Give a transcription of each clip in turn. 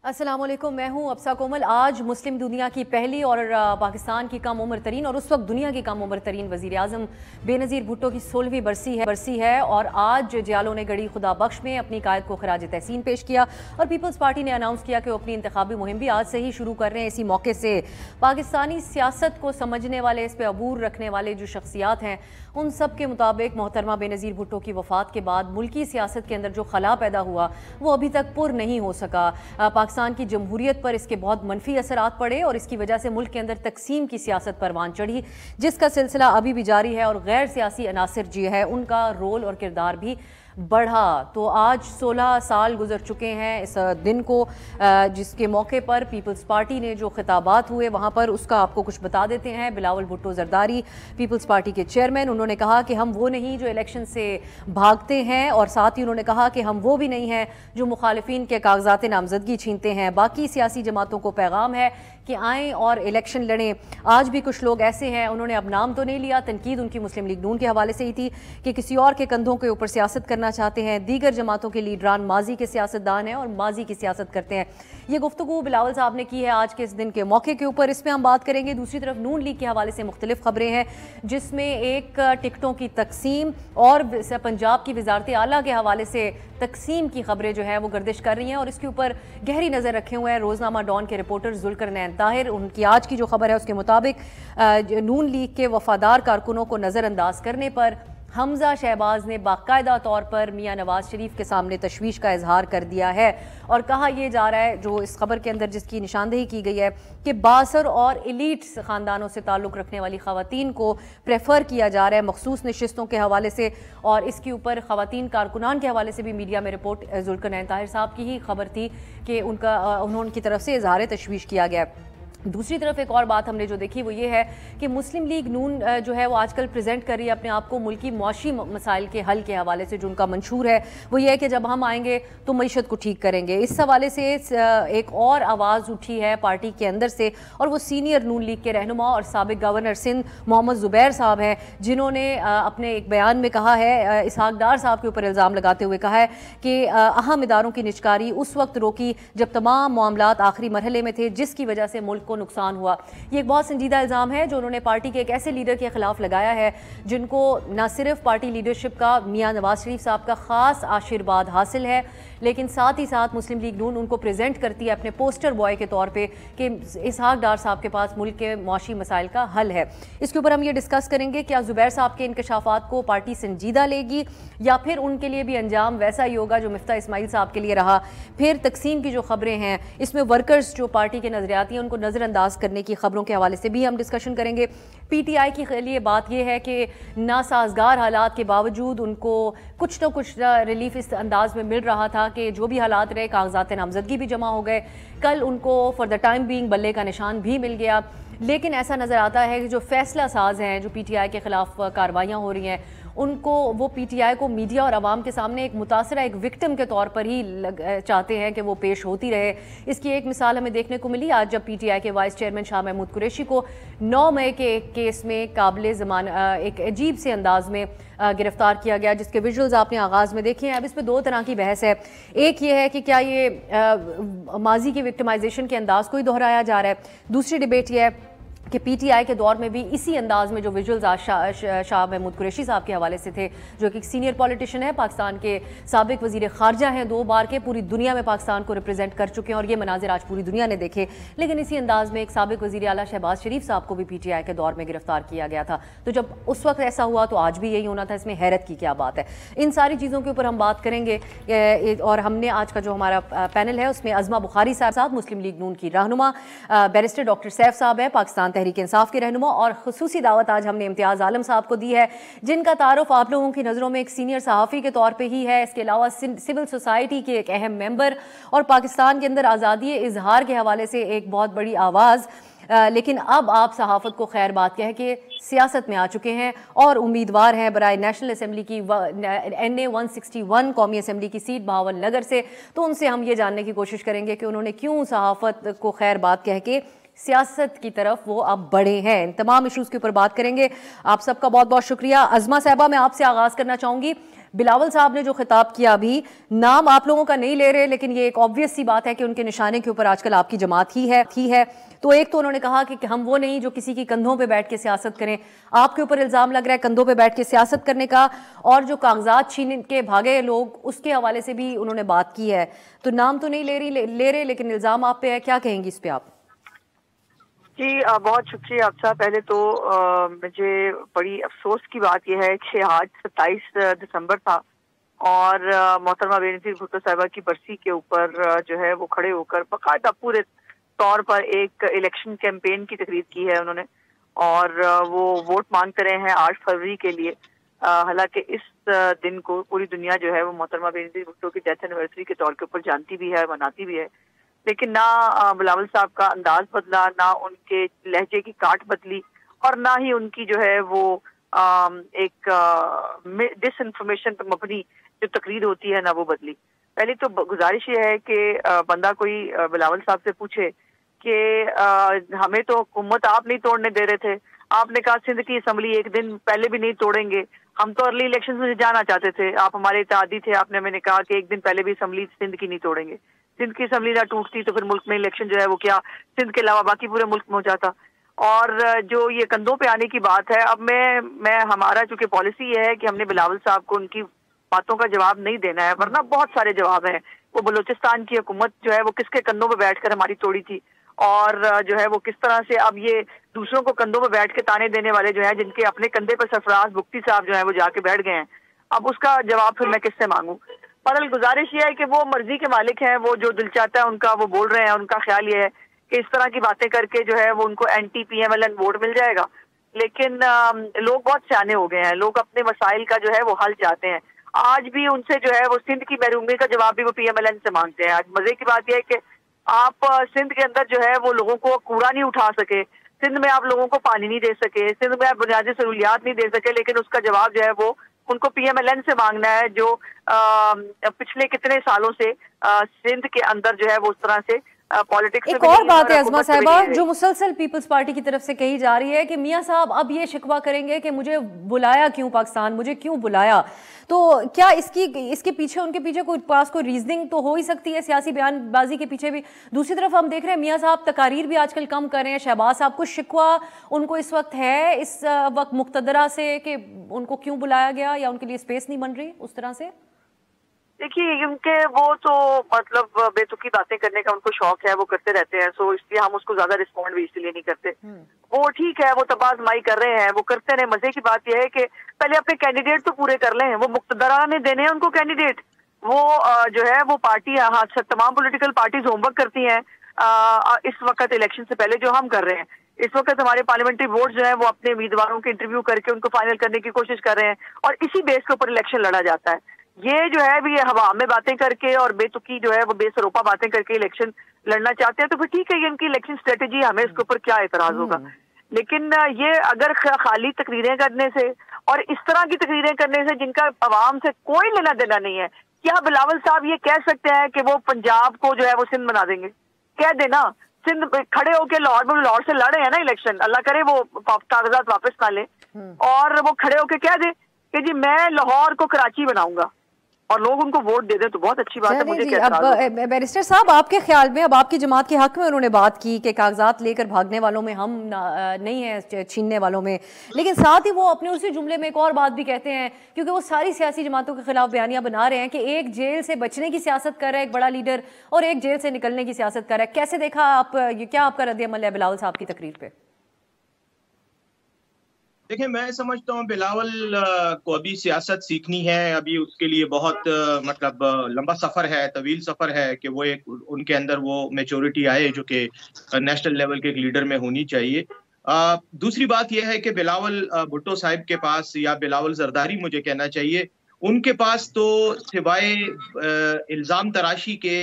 अस्सलाम वालेकुम, मैं हूं अब्सा कोमल। आज मुस्लिम दुनिया की पहली और पाकिस्तान की कम उम्र तरीन और उस वक्त दुनिया की कम उम्र तरीन वज़ीर आज़म बेनज़ीर भुट्टो की 16वीं बरसी है और आज जियालों ने गढ़ी खुदा बख्श में अपनी कायद को खराज तहसीन पेश किया और पीपल्स पार्टी ने अनाउंस किया कि वो अपनी इंतखाबी मुहिम भी आज से ही शुरू कर रहे हैं। इसी मौके से पाकिस्तानी सियासत को समझने वाले, इस पर अबूर रखने वाले जो शख्सियात हैं, उन सब के मुताबिक मोहतरमा बेनज़ीर भुट्टो की वफ़ात के बाद मुल्की सियासत के अंदर जो खला पैदा हुआ वो अभी तक पुर नहीं हो सका। पाकिस्तान की जमहूरियत पर इसके बहुत मनफी असरात पड़े और इसकी वजह से मुल्क के अंदर तकसीम की सियासत परवान चढ़ी, जिसका सिलसिला अभी भी जारी है और गैर सियासी अनासिर जो है उनका रोल और किरदार भी बढ़ा। तो आज 16 साल गुजर चुके हैं इस दिन को, जिसके मौके पर पीपल्स पार्टी ने जो खिताबात हुए वहाँ पर उसका आपको कुछ बता देते हैं। बिलावल भुट्टो जरदारी पीपल्स पार्टी के चेयरमैन, उन्होंने कहा कि हम वो नहीं जो इलेक्शन से भागते हैं और साथ ही उन्होंने कहा कि हम वो भी नहीं हैं जो मुखालिफिन के कागजात नामजदगी छीनते हैं। बाकी सियासी जमातों को पैगाम है कि आएँ और इलेक्शन लड़ें। आज भी कुछ लोग ऐसे हैं, उन्होंने अब नाम तो नहीं लिया, तनकीद उनकी मुस्लिम लीग नून के हवाले से ही थी कि किसी और के कंधों के ऊपर सियासत करना चाहते हैं। दीगर जमातों के लीडरान माजी के सियासतदान हैं और माजी की सियासत करते हैं। ये गुफ्तगू बिलावल साहब ने की है आज के इस दिन के मौके के ऊपर, इसमें हम बात करेंगे। दूसरी तरफ नून लीग के हवाले से मुख्तलिफ खबरें हैं, जिसमें एक टिकटों की तकसीम और पंजाब की वजारत आला के हवाले से तकसीम की खबरें जो है वो गर्दिश कर रही हैं और इसके ऊपर गहरी नज़र रखे हुए हैं रोज़नामा डॉन के रिपोर्टर जुल्करनैन ताहिर। उनकी आज की जो खबर है उसके मुताबिक नून लीग के वफादार कारकुनों को नज़रअंदाज करने पर हमजा शहबाज ने बाकायदा तौर पर मियां नवाज शरीफ के सामने तशवीश का इजहार कर दिया है और कहा यह जा रहा है, जो इस खबर के अंदर जिसकी निशानदेही की गई है, कि बासर और एलीट ख़ानदानों से ताल्लुक़ रखने वाली ख़वातीन को प्रेफर किया जा रहा है मखसूस नशिस्तों के हवाले से। और इसके ऊपर ख़वातीन कारकुनान के हवाले से भी मीडिया में रिपोर्ट जुल्करनैन ताहिर साहब की ही खबर थी कि उनकी तरफ से इजहार तशवीश किया गया। दूसरी तरफ एक और बात हमने जो देखी वो ये है कि मुस्लिम लीग नून जो है वो आजकल प्रेजेंट कर रही है अपने आप को मुल्की मौशी मसाइल के हल के हवाले से। जो उनका मंशूर है वो ये है कि जब हम आएंगे तो मईशत को ठीक करेंगे। इस हवाले से एक और आवाज़ उठी है पार्टी के अंदर से और वो सीनियर नून लीग के रहनुमा और साबिक गवर्नर सिंध मोहम्मद ज़ुबैर साहब हैं, जिन्होंने अपने एक बयान में कहा है, इसहाक डार साहब के ऊपर इल्ज़ाम लगाते हुए कहा है कि अहम इदारों की निजकारी उस वक्त रोकी जब तमाम मामलात आखिरी मरहले में थे, जिसकी वजह से मुल्क को नुकसान हुआ। ये एक बहुत संजीदा इल्ज़ाम है जो उन्होंने पार्टी के एक ऐसे लीडर के खिलाफ लगाया है जिनको न सिर्फ पार्टी लीडरशिप का मियां नवाज शरीफ साहब का खास आशीर्वाद हासिल है, लेकिन साथ ही साथ मुस्लिम लीग नून उनको प्रेजेंट करती है अपने पोस्टर बॉय के तौर पे कि इसहाक डार साहब के पास मुल्क के मौशी मसाइल का हल है। इसके ऊपर हम ये डिस्कस करेंगे, क्या ज़ुबैर साहब के इंकशाफात को पार्टी संजीदा लेगी या फिर उनके लिए भी अंजाम वैसा ही होगा जो मिफ्ता इस्माइल साहब के लिए रहा। फिर तकसीम की जो खबरें हैं, इसमें वर्कर्स जो पार्टी के नजरियाती हैं उनको नज़रअंदाज करने की खबरों के हवाले से भी हम डिस्कशन करेंगे। पीटीआई के लिए बात यह है कि नासाजगार हालात के बावजूद उनको कुछ न कुछ रिलीफ इस अंदाज में मिल रहा था कि जो भी हालात रहे, कागजात नामजदगी भी जमा हो गए, कल उनको फॉर द टाइम बीइंग बल्ले का निशान भी मिल गया। लेकिन ऐसा नज़र आता है कि जो फैसला साज हैं, जो पीटीआई के खिलाफ कार्रवाइयाँ हो रही हैं, उनको वो पीटीआई को मीडिया और आवाम के सामने एक मुतासरा, एक विक्टिम के तौर पर ही चाहते हैं कि वो पेश होती रहे। इसकी एक मिसाल हमें देखने को मिली आज जब पीटीआई के वाइस चेयरमैन शाह महमूद कुरैशी को 9 मई के एक केस में काबिल ज़माना एक अजीब से अंदाज में गिरफ्तार किया गया, जिसके विजुअल्स आपने आगाज़ में देखे हैं। अब इसमें दो तरह की बहस है। एक ये है कि क्या ये माजी की विक्टिमाइजेशन के अंदाज को ही दोहराया जा रहा है। दूसरी डिबेट ये है कि पीटीआई के दौर में भी इसी अंदाज में जो विजुअल्स आज शाह महमूद कुरैशी साहब के हवाले से थे, जो कि सीनियर पॉलिटिशियन है, पाकिस्तान के साबिक वजीर खारजा हैं, 2 बार के, पूरी दुनिया में पाकिस्तान को रिप्रेजेंट कर चुके हैं और ये मनाजिर आज पूरी दुनिया ने देखे। लेकिन इसी अंदाज में एक साबिक वजीर आला शहबाज शरीफ साहब को भी पीटीआई के दौर में गिरफ्तार किया गया था। तो जब उस वक्त ऐसा हुआ तो आज भी यही होना था। इसमें हैरत की क्या बात है? इन सारी चीज़ों के ऊपर हम बात करेंगे और हमने आज का जो हमारा पैनल है उसमें अज़मा बुखारी साहब मुस्लिम लीग नून की रहनुमा, बैरिस्टर डॉक्टर सैफ साहब है पाकिस्तान तहरीक इंसाफ के रहनुमा, और खुसूसी दावत आज हमने इम्तियाज़ आलम साहब को दी है, जिनका तारुफ आप लोगों की नज़रों में एक सीनियर सहाफ़ी के तौर पे ही है। इसके अलावा सिविल सोसाइटी के एक अहम मेंबर और पाकिस्तान के अंदर आज़ादी इजहार के हवाले से एक बहुत बड़ी आवाज़। लेकिन अब आप सहाफ़त को खैर बात कह के सियासत में आ चुके हैं और उम्मीदवार हैं बराए नेशनल असम्बली की NA 161 कौमी असम्बली की सीट बहावल नगर से। तो उनसे हम ये जानने की कोशिश करेंगे कि उन्होंने क्यों सहाफ़त को खैर बात कह के सियासत की तरफ वो अब बढ़े हैं। इन तमाम इशूज़ के ऊपर बात करेंगे। आप सबका बहुत बहुत शुक्रिया। अज़मा साहबा, मैं आपसे आगाज़ करना चाहूँगी। बिलावल साहब ने जो खिताब किया, अभी नाम आप लोगों का नहीं ले रहे, लेकिन ये एक ऑब्वियस सी बात है कि उनके निशाने के ऊपर आजकल आपकी जमात ही है। तो एक तो उन्होंने कहा कि हम वो नहीं जो किसी की कंधों पे बैठ के सियासत करें। आपके ऊपर इल्जाम लग रहा है कंधों पे बैठ के सियासत करने का, और जो कागजात छीन के भागे लोग उसके हवाले से भी उन्होंने बात की है। तो नाम तो नहीं ले रहे, लेकिन इल्जाम आप पे है। क्या कहेंगी इस पे आप? जी बहुत शुक्रिया आपका। पहले तो मुझे बड़ी अफसोस की बात यह है कि आज 27 दिसंबर था और मोहतरमा बेनज़ीर भुट्टो साहिबा की बरसी के ऊपर जो है वो खड़े होकर बाकायदा पूरे तौर पर एक इलेक्शन कैंपेन की तकरीर की है उन्होंने, और वो वोट मांगते रहे हैं 8 फरवरी के लिए। हालांकि इस दिन को पूरी दुनिया जो है वो मोहतरमा बेनज़ीर भुट्टो की डेथ एनिवर्सरी के तौर के ऊपर जानती भी है, मनाती भी है। लेकिन ना बिलावल साहब का अंदाज बदला, ना उनके लहजे की काट बदली, और ना ही उनकी जो है वो एक डिस इन्फॉर्मेशन पर मबनी जो तकरीर होती है ना वो बदली। पहली तो गुजारिश ये है कि बंदा कोई बिलावल साहब से पूछे कि हमें तो हुकूमत आप नहीं तोड़ने दे रहे थे, आपने कहा सिंध की असम्बली एक दिन पहले भी नहीं तोड़ेंगे, हम तो अर्ली इलेक्शन में जाना चाहते थे, आप हमारे इत्तेहादी थे, आपने मैंने कहा कि एक दिन पहले भी असम्बली सिंध की नहीं तोड़ेंगे। सिंध की असम्बली ना टूटती तो फिर मुल्क में इलेक्शन जो है वो क्या सिंध के अलावा बाकी पूरे मुल्क में हो जाता। और जो ये कंधों पे आने की बात है, अब मैं हमारा चूंकि पॉलिसी ये है कि हमने बिलावल साहब को उनकी बातों का जवाब नहीं देना है, वरना बहुत सारे जवाब हैं। वो बलूचिस्तान की हुकूमत जो है वो किसके कंधों पे बैठकर हमारी तोड़ी थी, और जो है वो किस तरह से अब ये दूसरों को कंधों पे बैठ के ताने देने वाले जो है, जिनके अपने कंधे पर सरफराज बुख्ती साहब जो है वो जाके बैठ गए हैं, अब उसका जवाब फिर मैं किससे मांगू। पर गुजारिश ये है कि वो मर्जी के मालिक हैं, वो जो दिल चाहता है उनका वो बोल रहे हैं। उनका ख्याल ये है कि इस तरह की बातें करके जो है वो उनको एंटी PMLN वोट मिल जाएगा। लेकिन लोग बहुत सियाने हो गए हैं, लोग अपने मसाइल का जो है वो हल चाहते हैं। आज भी उनसे जो है वो सिंध की महरूमी का जवाब भी वो PMLN से मांगते हैं। आज मजे की बात यह है कि आप सिंध के अंदर जो है वो लोगों को कूड़ा नहीं उठा सके, सिंध में आप लोगों को पानी नहीं दे सके, सिंध में आप बुनियादी सहूलियात नहीं दे सके, लेकिन उसका जवाब जो है वो उनको PMLN से मांगना है, जो पिछले कितने सालों से सिंध के अंदर जो है वो उस तरह से पॉलिटिक्स। एक और बात है अज़मा साहिबा, जो मुसलसल पीपल्स पार्टी की तरफ से कही जा रही है कि मियां साहब अब ये शिकवा करेंगे कि मुझे बुलाया क्यों पाकिस्तान, मुझे क्यों बुलाया। तो क्या इसके पीछे उनके पीछे कोई रीजनिंग तो हो ही सकती है, सियासी बयानबाजी के पीछे भी। दूसरी तरफ हम देख रहे हैं मियां साहब तकारीर भी आजकल कम कर रहे हैं। शहबाज साहब को शिकवा उनको इस वक्त है इस वक्त मुक्तदरा से कि उनको क्यों बुलाया गया, या उनके लिए स्पेस नहीं बन रही उस तरह से। देखिए उनके वो तो मतलब बेतुकी बातें करने का उनको शौक है, वो करते रहते हैं, सो इसलिए हम उसको ज्यादा रिस्पॉन्ड भी इसलिए नहीं करते। वो ठीक है, वो तबाज़माई कर रहे हैं, वो करते रहे। मजे की बात यह है कि पहले अपने कैंडिडेट तो पूरे कर लें। वो मुक्तदरा ने देने हैं उनको कैंडिडेट, वो जो है वो पार्टी तमाम पॉलिटिकल पार्टीज होमवर्क करती हैं इस वक्त इलेक्शन से पहले, जो हम कर रहे हैं। इस वक्त हमारे पार्लियामेंट्री बोर्ड जो है वो अपने उम्मीदवारों के इंटरव्यू करके उनको फाइनल करने की कोशिश कर रहे हैं, और इसी बेस के ऊपर इलेक्शन लड़ा जाता है। ये जो है भी हवा में बातें करके और बेतुकी जो है वो बेसरोपा बातें करके इलेक्शन लड़ना चाहते हैं, तो फिर ठीक है, ये इनकी इलेक्शन स्ट्रेटेजी, हमें इसके ऊपर क्या एतराज होगा। लेकिन ये अगर खाली तकरीरें करने से और इस तरह की तकरीरें करने से जिनका अवाम से कोई लेना देना नहीं है, क्या बिलावल साहब ये कह सकते हैं कि वो पंजाब को जो है वो सिंध बना देंगे? कह देना, सिंध खड़े होके लाहौर से लड़े हैं ना इलेक्शन, अल्लाह करे वो कागजात वापस ना ले, और वो खड़े होके कह दे कि जी मैं लाहौर को कराची बनाऊंगा, और लोग उनको वोट दे दें, तो बहुत अच्छी बात है। मुझे क्या अब बैरिस्टर साहब, आपके ख्याल में, अब आपकी जमात के हक में उन्होंने बात की कि कागजात लेकर भागने वालों में हम नहीं हैं, छीनने वालों में, लेकिन साथ ही वो अपने उसी जुमले में एक और बात भी कहते हैं, क्योंकि वो सारी सियासी जमातों के खिलाफ बयानियां बना रहे हैं कि एक जेल से बचने की सियासत कर रहा है एक बड़ा लीडर, और एक जेल से निकलने की सियासत कर रहा है। कैसे देखा आप, क्या आपका रद्द-ए-अमल है बिलावल साहब की तकरीर पे? देखिए, मैं समझता हूँ बिलावल को अभी सियासत सीखनी है। अभी उसके लिए बहुत मतलब लंबा सफर है, तवील सफर है कि वो एक उनके अंदर वो मैच्योरिटी आए जो कि नेशनल लेवल के एक लीडर में होनी चाहिए। दूसरी बात यह है कि बिलावल भुट्टो साहिब के पास, या बिलावल जरदारी मुझे कहना चाहिए, उनके पास तो सिवाय इल्जाम तराशी के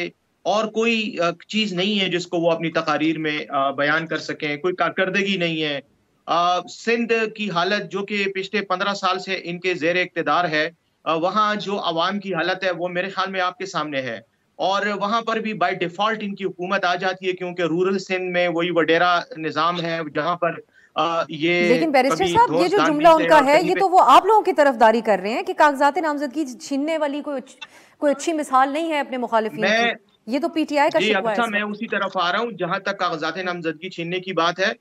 और कोई चीज नहीं है जिसको वो अपनी तकारीर में बयान कर सकें। कोई कारकर्दगी नहीं है। सिंध की हालत जो कि पिछले 15 साल से इनके जेर इक्तदार है, वहाँ जो अवाम की हालत है वो मेरे ख्याल में आपके सामने है, और वहाँ पर भी बाय डिफॉल्ट इनकी हुकूमत आ जाती है, क्योंकि रूरल सिंध में वही वडेरा निज़ाम है जहाँ पर ये लेकिन बैरिस्टर साहब, ये जो जुमला उनका है, ये तो वो आप लोगों की तरफदारी कर रहे हैं कि कागजात नामजदगी छीनने वाली कोई अच्छी मिसाल नहीं है अपने मुखालिफिन की। ये तो पीटीआई का शिकवा है। मैं उसी तरफ आ रहा हूँ। जहां तक कागजात नामजदगी छीनने की बात है,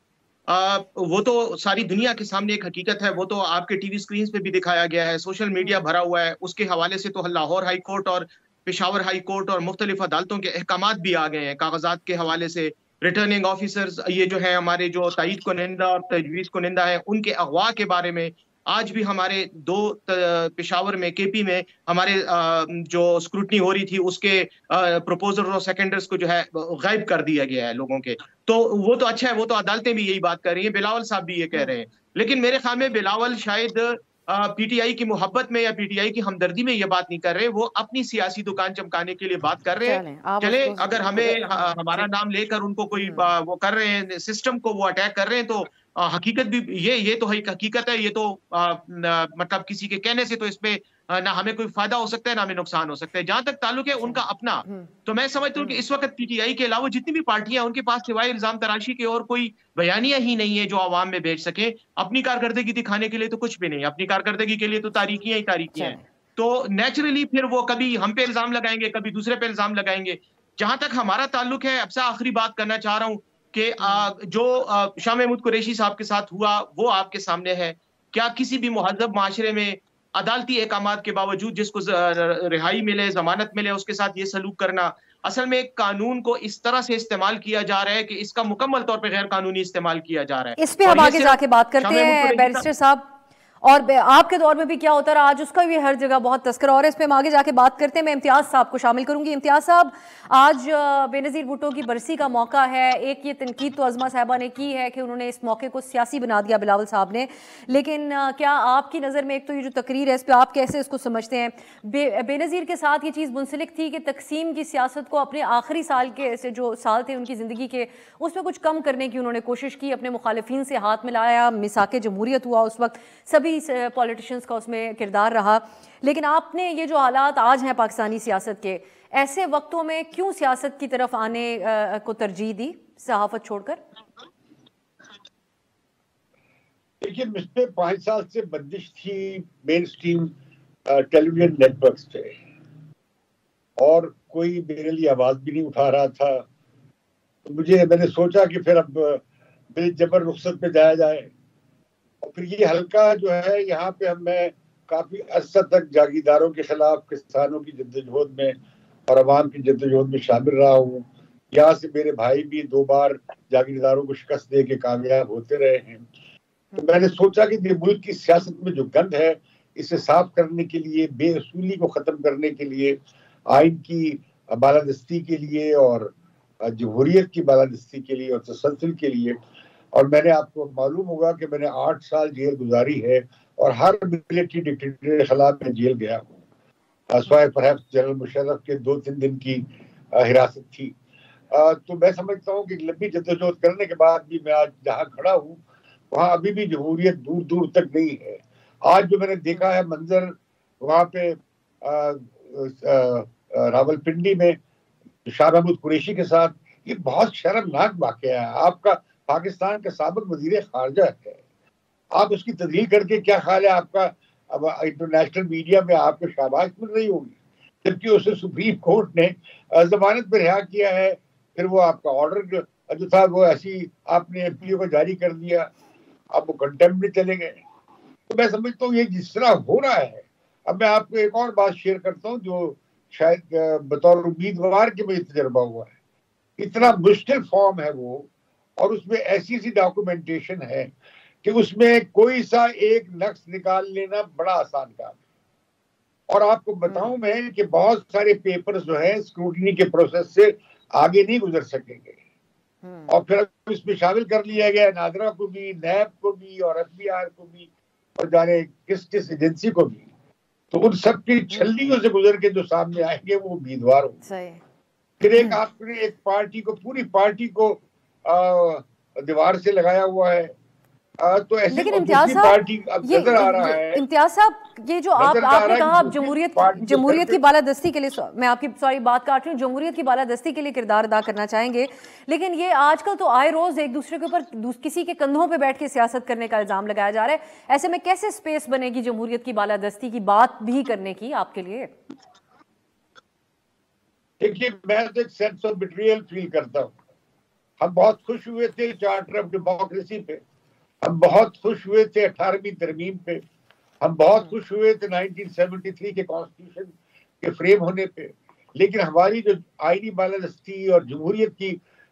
वो तो सारी दुनिया के सामने एक हकीकत है। वो तो आपके टीवी स्क्रीन पे भी दिखाया गया है, सोशल मीडिया भरा हुआ है। उसके हवाले से तो लाहौर हाई कोर्ट और पेशावर हाई कोर्ट और मुख्तलिफ अदालतों के अहकामात भी आ गए हैं कागजात के हवाले से। रिटर्निंग ऑफिसर्स, ये जो है हमारे जो तईद कुनिंदा और तजवीज़ कुनिंदा है, उनके अगवा के बारे में आज भी हमारे पेशावर में, केपी में हमारे जो स्क्रूटनी हो रही थी, उसके प्रपोजल और सेकेंडर्स को जो है गायब कर दिया गया है लोगों के। तो वो तो अच्छा है, वो तो अदालतें भी यही बात कर रही हैं, बिलावल साहब भी ये कह रहे हैं। लेकिन मेरे ख्याल में बिलावल शायद पीटीआई की मोहब्बत में या पीटीआई की हमदर्दी में ये बात नहीं कर रहे, वो अपनी सियासी दुकान चमकाने के लिए बात कर रहे हैं। चले, अगर हमें हमारा नाम लेकर उनको कोई वो कर रहे हैं, सिस्टम को वो अटैक कर रहे हैं, तो हकीकत भी ये तो हकीकत है। ये तो मतलब किसी के कहने से तो इसमें ना हमें कोई फायदा हो सकता है ना हमें नुकसान हो सकता है। जहां तक ताल्लुक है उनका अपना, तो मैं समझता हूँ कि इस वक्त पीटीआई के अलावा जितनी भी पार्टियां, उनके पास सिवाय इल्जाम तराशी के और कोई बयानियां ही नहीं है जो आवाम में भेज सके। अपनी कारकर्दगी दिखाने के लिए तो कुछ भी नहीं, अपनी कारकर्दगी के लिए तो तारीखियां ही तारीखियां हैं। तो नेचुरली फिर वो कभी हम पे इल्जाम लगाएंगे, कभी दूसरे पे इल्जाम लगाएंगे। जहां तक हमारा ताल्लुक है, अब से आखिरी बात करना चाह रहा हूं कि जो शाह महमूद कुरैशी साहब के साथ हुआ वो आपके सामने है। क्या किसी भी मुहज़्ज़ब माशरे में अदालती अहकामात के बावजूद जिसको रिहाई मिले, जमानत मिले, उसके साथ ये सलूक करना, असल में कानून को इस तरह से इस्तेमाल किया जा रहा है कि इसका मुकम्मल तौर पे गैर कानूनी इस्तेमाल किया जा रहा है। इस पे हम आगे जाके बात करते हैं बैरिस्टर साहब। और आपके दौर में भी क्या होता रहा, आज उसका भी हर जगह बहुत तस्करा और इस पे हम आगे जाके बात करते हैं। मैं इम्तियाज साहब को शामिल करूंगी। इम्तियाज साहब, आज बेनज़ीर भुट्टो की बरसी का मौका है। एक ये तनकीद तो अज़मा साहबा ने की है कि उन्होंने इस मौके को सियासी बना दिया बिलावल साहब ने, लेकिन क्या आपकी नज़र में, एक तो ये जो तकरीर है इस पर आप कैसे इसको समझते हैं? बेनज़ीर के साथ ये चीज़ मुंसलिक थी कि तकसीम की सियासत को अपने आखिरी साल के से जो साल थे उनकी ज़िंदगी के, उसमें कुछ कम करने की उन्होंने कोशिश की, अपने मुखालिफिन से हाथ मिलाया, मिसाके जमहूरियत हुआ, उस वक्त सभी पॉलिटिशियंस का उसमें किरदार रहा। लेकिन आपने ये जो हालात आज हैं पाकिस्तानी सियासत के, ऐसे वक्तों में क्यों सियासत की तरफ आने को तरजीह दी सहाफत छोड़कर? देखिए, पिछले 5 साल से बंदिश थी मेन स्ट्रीम टेलीविजन नेटवर्क्स पे और कोई मेरे लिए आवाज भी नहीं उठा रहा था। तो मैंने सोचा कि फिर अब बेजबर रुखसत पे जाया जाए। और फिर ये हल्का जो है, यहाँ पे मैं काफी अर्सा तक जागीरदारों के खिलाफ किसानों की जद्दोजहद में और अवाम की जद्दोजहद में शामिल रहा हूँ। यहाँ से मेरे भाई भी 2 बार जागीरदारों को शिकस्त दे के कामयाब होते रहे हैं। तो मैंने सोचा कि मुल्क की सियासत में जो गंद है, इसे साफ करने के लिए, बेअसूली को खत्म करने के लिए, आइन की बालादस्ती के लिए और जमहूरियत की बालादस्ती के लिए और तसलसल के लिए, और मैंने, आपको मालूम होगा कि मैंने 8 साल जेल गुजारी है और हर मिलिट्री डिक्टेटर के खिलाफ मैं जेल गया हूँ। स्वाय परहैप्स जनरल मुशर्रफ के 2-3 दिन की हिरासत थी। तो मैं समझता हूँ कि लंबी जद्दोजहद करने के बाद भी मैं आज जहाँ खड़ा हूँ वहाँ अभी भी जमहूरियत दूर दूर तक नहीं है। आज जो मैंने देखा है मंजर वहाँ पे रावलपिंडी में शाह महमूद कुरैशी के साथ, ये बहुत शर्मनाक वाकया है। आपका पाकिस्तान का साबिक वजीर खारजा है, आप उसकी तदलील करके क्या ख्याल है आपका? अब इंटरनेशनल मीडिया में आपको शाबाश मिल रही होगी, जबकि उसे सुप्रीम कोर्ट ने जमानत पर रिहा किया है। फिर वो आपका ऑर्डर जो था वो ऐसी आपने एमपीओ को जारी कर दिया, आप वो कंटेम्प्ट में चले गए। तो मैं समझता हूँ ये जिस तरह हो रहा है, अब मैं आपको एक और बात शेयर करता हूँ जो शायद बतौर उम्मीदवार के मुझे तजर्बा हुआ है। इतना मुश्किल फॉर्म है वो, और उसमें ऐसी सी डॉक्यूमेंटेशन है कि उसमें कोई सा एक नक्श निकाल लेना बड़ा आसान काम है। और आपको बताऊं मैं कि बहुत सारे पेपर्स जो है स्क्रूटनी के प्रोसेस से आगे नहीं गुजर सकेंगे। और फिर इसमें शामिल कर लिया गया नादरा को भी, नैब को भी और एफबीआर को भी और जाने किस किस एजेंसी को भी। तो उन सब की छल्लियों से गुजर के जो सामने आएंगे वो उम्मीदवार होंगे। फिर एक आपने एक पार्टी को, पूरी पार्टी को दीवार से लगाया हुआ है। तो ऐसे लेकिन दूसरी इम्तियाज साहब, पार्टी अब नजर आ रहा है। इम्तियाज साहब, ये जो आपने कहा आप जमहूरियत की बालादस्ती के लिए, मैं आपकी बात काट रही हूँ, जमहूरियत की बालादस्ती के लिए किरदार अदा करना चाहेंगे, लेकिन ये आजकल तो आए रोज एक दूसरे के ऊपर किसी के कंधों पे बैठ के सियासत करने का इल्जाम लगाया जा रहा है। ऐसे में कैसे स्पेस बनेगी जमहूरियत की बालादस्ती की बात भी करने की आपके लिए? देखिए, मैं तो एक सेंस ऑफ बिट्रियल फील करता हूँ। हम बहुत खुश हुए थे चार्टर ऑफ डेमोक्रेसी पे, हम बहुत खुश हुए थे 18वीं तरमीम पे, हम बहुत खुश हुए थे 1973 के कॉन्स्टिट्यूशन के फ्रेम होने पे, लेकिन हमारी जो आईनी बालादस्ती और जमहूरियत की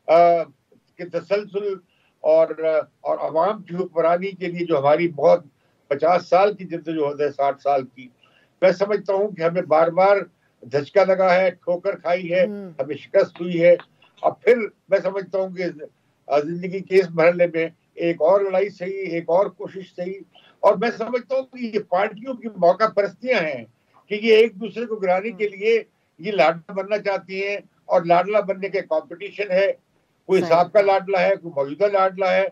के तसलसल और अवाम की हुक्मरानी के लिए जो हमारी बहुत 50 साल की जद्दोजहद है, 60 साल की, मैं समझता हूँ कि हमें बार बार धचका लगा है, ठोकर खाई है, हमें शिकस्त हुई है। अब फिर मैं समझता हूँ कि जिंदगी के इस मरहले में एक और लड़ाई सही, एक और कोशिश सही। और मैं समझता हूँ कि ये पार्टियों की मौका परस्तियां हैं कि ये एक दूसरे को गिराने के लिए ये लाडला बनना चाहती हैं, और लाडला बनने के कंपटीशन है। कोई साबका लाडला है, कोई मौजूदा लाडला है,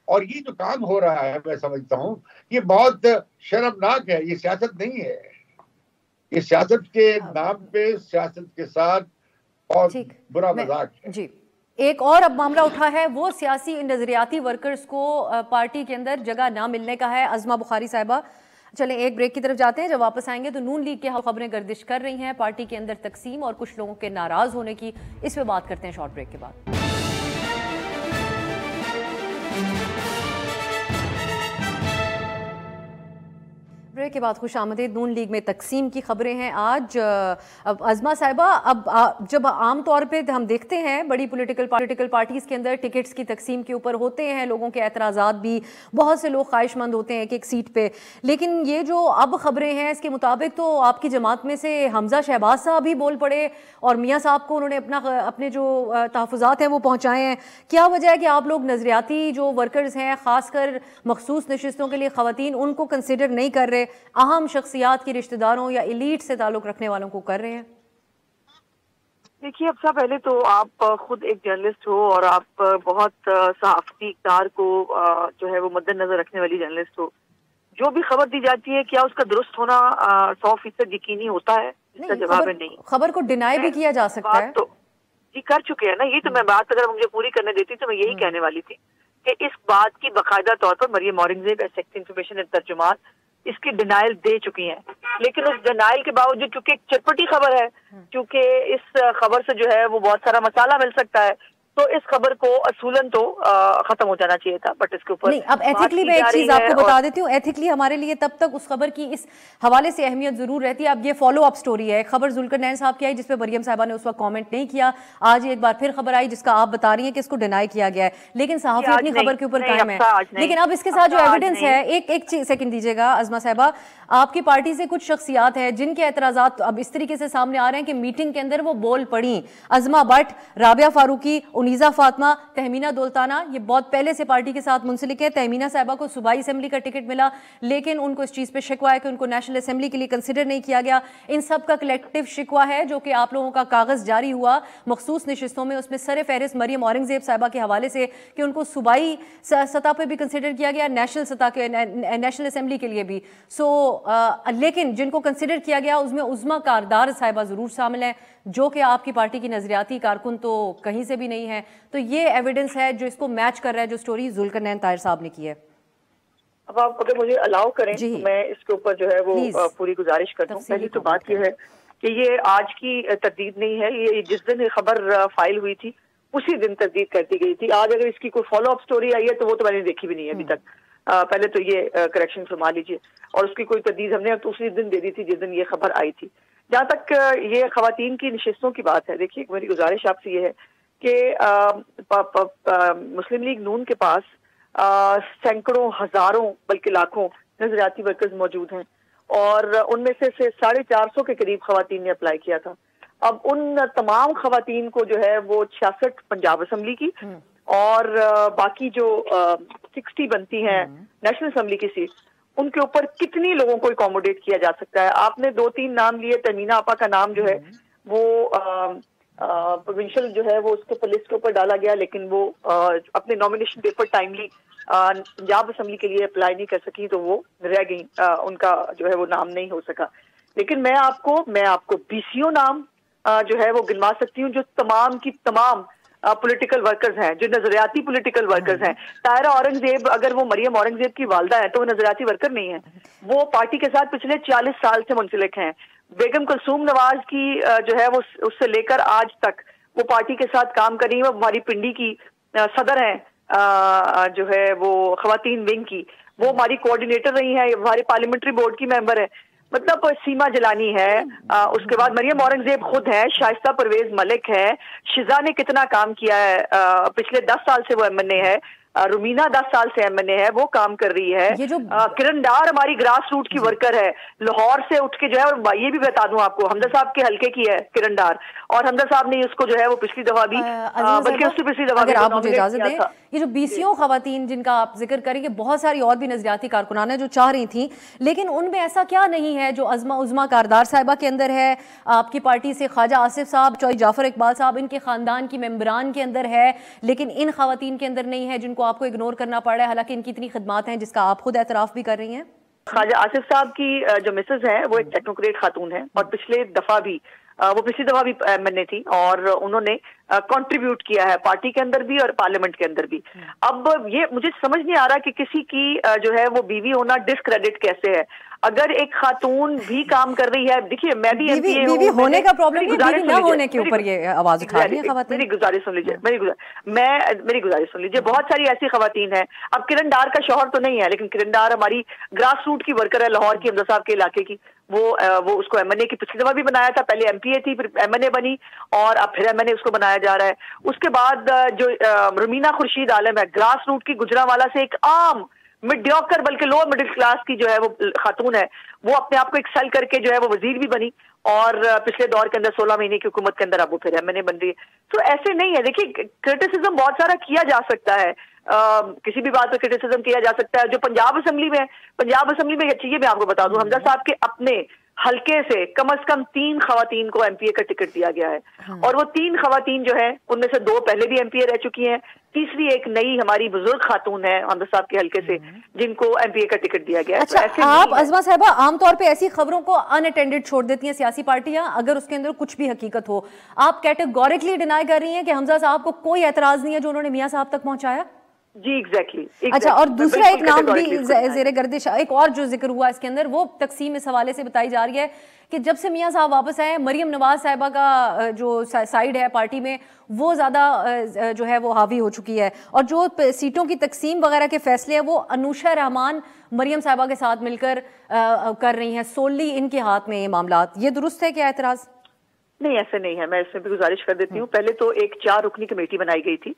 और ये जो काम हो रहा है मैं समझता हूँ ये बहुत शर्मनाक है। ये सियासत नहीं है, ये सियासत के नाम पे सियासत के साथ और बुरा मजाक है। जी, एक और अब मामला उठा है, वो सियासी नजरियाती वर्कर्स को पार्टी के अंदर जगह ना मिलने का है। अज़मा बुखारी साहिबा, चलें एक ब्रेक की तरफ जाते हैं। जब वापस आएंगे तो नून लीग के खबरें गर्दिश कर रही हैं, पार्टी के अंदर तकसीम और कुछ लोगों के नाराज होने की, इस पे बात करते हैं शॉर्ट ब्रेक के बाद। ब्रेक के बाद खुश आमदीद। नून लीग में तकसीम की खबरें हैं आज। अब अज़मा साहिबा, अब जब आम तौर पे हम देखते हैं बड़ी पॉलिटिकल पार्टीज़ के अंदर टिकट्स की तकसीम के ऊपर होते हैं लोगों के एतराज़ात भी, बहुत से लोग ख्वाहिशमंद होते हैं एक सीट पे, लेकिन ये जो अब खबरें हैं इसके मुताबिक तो आपकी जमात में से हमजा शहबाज साहब भी बोल पड़े और मियाँ साहब को उन्होंने अपने जो तहफ़्फ़ुज़ात हैं वो पहुँचाए हैं। क्या वजह है कि आप लोग नज़रियाती जो वर्कर्स हैं, ख़ासकर मखसूस नशिस्तों के लिए ख़वातीन, उनको कंसिडर नहीं कर रहे, अहम शख्सियात के रिश्तेदारों या एलीट से ताल्लुक रखने वालों को कर रहे हैं? देखिए, अब सब पहले तो आप खुद एक जर्नलिस्ट हो और आप बहुत सहाफती इक़्तिदार को जो है वो मद्देनजर रखने वाली जर्नलिस्ट हो। जो भी खबर दी जाती है क्या उसका दुरुस्त होना 100% यकीनी होता है? इसका जवाब है नहीं। खबर को डिनाई भी किया जा सकता है। तो जी कर चुके हैं ना, ये तो मैं बात अगर मुझे पूरी करने देती तो मैं यही कहने वाली थी कि इस बात की बाकायदा तौर पर Maryam Aurangzeb secretary information and तर्जुमान इसकी डिनाइल दे चुकी हैं, लेकिन उस डिनाइल के बावजूद चूंकि एक चटपटी खबर है, क्योंकि इस खबर से जो है वो बहुत सारा मसाला मिल सकता है, तो इस खबर को असूलन तो खत्म हो जाना चाहिए था, बट इसके ऊपर नहीं। अब एथिकली मैं एक चीज आपको बता देती हूँ, एथिकली हमारे लिए तब तक उस खबर की इस हवाले से अहमियत जरूर रहती है। अब ये फॉलो अप स्टोरी है, खबर जुल्करनैन साहब की आई जिसपे मरियम साहिबा ने उस वक्त कमेंट नहीं किया, आज एक बार फिर खबर आई जिसका आप बता रही हैं कि इसको डिनाई किया गया है, लेकिन सहाफी अपनी खबर के ऊपर कायम है। लेकिन अब इसके साथ जो एविडेंस है, एक सेकंड दीजिएगा अज़मा साहिबा, आपकी पार्टी से कुछ शख्सियात हैं जिनके एतराज़ात अब इस तरीके से सामने आ रहे हैं कि मीटिंग के अंदर वो बोल पड़ी, अज़मा भट्ट, राबिया फारूकी, उनीज़ा फातिमा, तहमीना दौलताना, ये बहुत पहले से पार्टी के साथ मुंसलिक है। तहमीना साहिबा को सूबाई असेंबली का टिकट मिला, लेकिन उनको इस चीज़ पे शिकवा है कि उनको नेशनल असेंबली के लिए कंसिडर नहीं किया गया। इन सब का कलेक्टिव शिकवा है जो कि आप लोगों का कागज़ जारी हुआ मखसूस नशिस्तों में, उसमें सर फहरिस्त मरियम औरंगजेब साहिबा के हवाले से कि उनको सूबाई सतह पर भी कंसिडर किया गया, नेशनल सतह के नेशनल असेंबली के लिए भी। लेकिन जिनको कंसिडर किया गया उसमें उज़्मा कारदार साहिबा ज़रूर शामिल हैं, जो कि आपकी पार्टी की नजरियाती कारकुन तो कहीं से भी नहीं है। तो ये एविडेंस है जो इसको मैच कर रहा है जो स्टोरी जुल्करनैन ताहिर साहब ने की है। अब आप अगर मुझे अलाउ करें तो मैं इसके ऊपर जो है वो पूरी गुजारिश करता हूँ। पहली तो बात यह है कि ये आज की तरदीद नहीं है, ये जिस दिन ये खबर फाइल हुई थी उसी दिन तरदीद कर दी गई थी। आज अगर इसकी कोई फॉलो अप स्टोरी आई है तो वो तो मैंने देखी भी नहीं है अभी तक। पहले तो ये करेक्शन फरमा लीजिए, और उसकी कोई तरदीद हमने तो उसी दिन दे दी थी जिस दिन ये खबर आई थी। जहाँ तक ये खवातीन की नशिस्तों की बात है, देखिए मेरी गुजारिश आपसे ये है कि मुस्लिम लीग नून के पास सैकड़ों, हजारों, बल्कि लाखों नजरियाती वर्कर्स मौजूद हैं, और उनमें से 450 के करीब खवातीन ने अप्लाई किया था। अब उन तमाम खवातीन को जो है वो 66 पंजाब असेंबली की और बाकी जो 60 बनती हैं नेशनल असेंबली की सीट, उनके ऊपर कितनी लोगों को अकोमोडेट किया जा सकता है। आपने 2-3 नाम लिए, तमीना आपा का नाम जो है वो प्रोविंशियल जो है वो उसके ऊपर लिस्ट के ऊपर डाला गया, लेकिन वो अपने nomination paper timely Punjab assembly के लिए अप्लाई नहीं कर सकी तो वो रह गई, उनका जो है वो नाम नहीं हो सका। लेकिन मैं आपको 20 नाम जो है वो गिनवा सकती हूँ, जो तमाम की तमाम पॉलिटिकल वर्कर्स हैं, जो नजरियाती पॉलिटिकल वर्कर्स हैं। ताहिरा औरंगजेब, अगर वो मरियम औरंगजेब की वालदा है तो वो नजरियाती वर्कर नहीं है, वो पार्टी के साथ पिछले 40 साल से मुंसलिक हैं। बेगम कुलसूम नवाज की जो है वो उससे लेकर आज तक वो पार्टी के साथ काम कर रही है। वो हमारी पिंडी की सदर हैं, जो है वो खवातीन विंग की, वो हमारी कोऑर्डिनेटर रही है, हमारे पार्लियामेंट्री बोर्ड की मेंबर है। मतलब सीमा जलानी है, उसके बाद मरियम औरंगजेब खुद है, शाइस्ता परवेज मलिक है, शिजा ने कितना काम किया है, पिछले 10 साल से वो एमएनए है, रुमीना 10 साल से एमएनए है, वो काम कर रही है। किरण डार हमारी ग्रास रूट की वर्कर है, लाहौर से उठ के जो है, और ये भी बता दूं आपको, हमजा साहब के हल्के की है किरण डार, और हमजा साहब ने उसको जो है वो पिछली दफा भी, बल्कि उससे पिछली दफा अगर आप मुझे इजाजत दें, ये जो 20 खवातीन जिनका आप जिक्र करेंगे, बहुत सारी और भी नजरियाती कारकुनान है जो चाह रही थी, लेकिन उनमें ऐसा क्या नहीं है जो अज़मा उज़मा कारदार साहिबा के अंदर है, आपकी पार्टी से ख्वाजा आसिफ साहब, चौधरी जाफर इकबाल साहब, इनके खानदान की मेंबरान के अंदर है, लेकिन इन खवातीन के अंदर नहीं है, जिनको आपको इग्नोर करना पड़ रहा है, हालांकि इनकी इतनी खिदमात हैं जिसका आप खुद एतराफ भी कर रही हैं। ख्वाजा आसिफ साहब की जो मिसेज है वो एक टेक्नोक्रेट खातून है, और पिछली दफा भी एमएनए थी, और उन्होंने कंट्रीब्यूट किया है पार्टी के अंदर भी और पार्लियामेंट के अंदर भी। अब ये मुझे समझ नहीं आ रहा कि किसी की जो है वो बीवी होना डिस्क्रेडिट कैसे है। अगर एक खातून भी काम कर रही है, देखिए मैं भी एमपीए हूं, बीवी होने का प्रॉब्लम नहीं, बीवी ना होने के ऊपर ये आवाज उठा रही है खवातीन। मेरी गुजारिश सुन लीजिए, मेरी गुजारिश सुन लीजिए। बहुत सारी ऐसी खवातीन हैं, अब किरण डार का शौहर तो नहीं है, लेकिन किरण डार हमारी ग्रास रूट की वर्कर है, लाहौर की, हमजा साहब के इलाके की। वो उसको एमएनए की पिछली दफा भी बनाया था, पहले एमपीए थी, फिर एमएनए बनी, और अब फिर एमएनए उसको बनाया जा रहा है। उसके बाद जो रुमीना खुर्शीद आलम है, ग्रास रूट की, गुजरांवाला से एक आम मिडियोकर बल्कि लोअर मिडिल क्लास की जो है वो खातून है, वो अपने आप को एक्सेल करके जो है वो वजीर भी बनी, और पिछले दौर के अंदर 16 महीने की हुकूमत के अंदर अब वो फिर एमएनए बन रही है। तो ऐसे नहीं है, देखिए क्रिटिसिज्म बहुत सारा किया जा सकता है, किसी भी बात पर क्रिटिसिज्म किया जा सकता है। जो पंजाब असेंबली में ये मैं आपको बता दूं, हमजा साहब के अपने हल्के से कम 3 खवातीन को एमपीए का टिकट दिया गया है, और वो 3 खवातीन जो है उनमें से 2 पहले भी एमपीए रह चुकी हैं, तीसरी एक नई हमारी बुजुर्ग खातून है हमजा साहब के हल्के से, जिनको एमपीए का टिकट दिया गया है। अच्छा, तो आप अज़मा साहिबा आमतौर पे ऐसी खबरों को अनअटेंडेड छोड़ देती हैं सियासी पार्टियां, अगर उसके अंदर कुछ भी हकीकत हो, आप कैटेगोरिकली डिनाई कर रही हैं कि हमजा साहब को कोई एतराज नहीं है जो उन्होंने मियां साहब तक पहुंचाया? जी एग्जैक्टली। अच्छा, और दूसरा एक नाम भी ज़ेरे गर्दिश, एक और जो जिक्र हुआ इसके अंदर, वो तकसीम इस हवाले से बताई जा रही है कि जब से मियां साहब वापस आए, मरियम नवाज साहिबा का जो साइड है पार्टी में, वो ज़्यादा जो है वो हावी हो चुकी है, और जो सीटों की तकसीम वगैरह के फैसले हैं वो अनुशा रहमान मरियम साहिबा के साथ मिलकर कर रही हैं, सोली इनके हाथ में ये मामला। ये दुरुस्त है क्या एतराज़? नहीं, ऐसे नहीं है, मैं इसमें भी गुजारिश कर देती हूँ। पहले तो एक 4 रुकनी कमेटी बनाई गई थी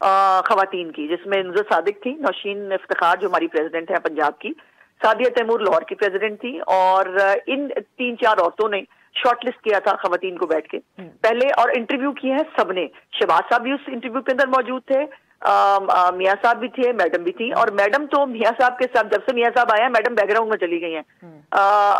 खवातीन की, जिसमें नुज़र सादिक थी, नौशीन इफ्तिखार जो हमारी प्रेसिडेंट है पंजाब की, सादिया तैमूर लाहौर की प्रेसिडेंट थी, और इन 3-4 औरतों ने शॉर्टलिस्ट किया था खवातीन को बैठ के पहले, और इंटरव्यू किए हैं सबने। शहबाज साहब भी उस इंटरव्यू के अंदर मौजूद थे, मियां साहब भी थे, मैडम भी थी, और मैडम तो मियां साहब के साथ, जब से मियां साहब आए हैं मैडम बैकग्राउंड में चली गई हैं।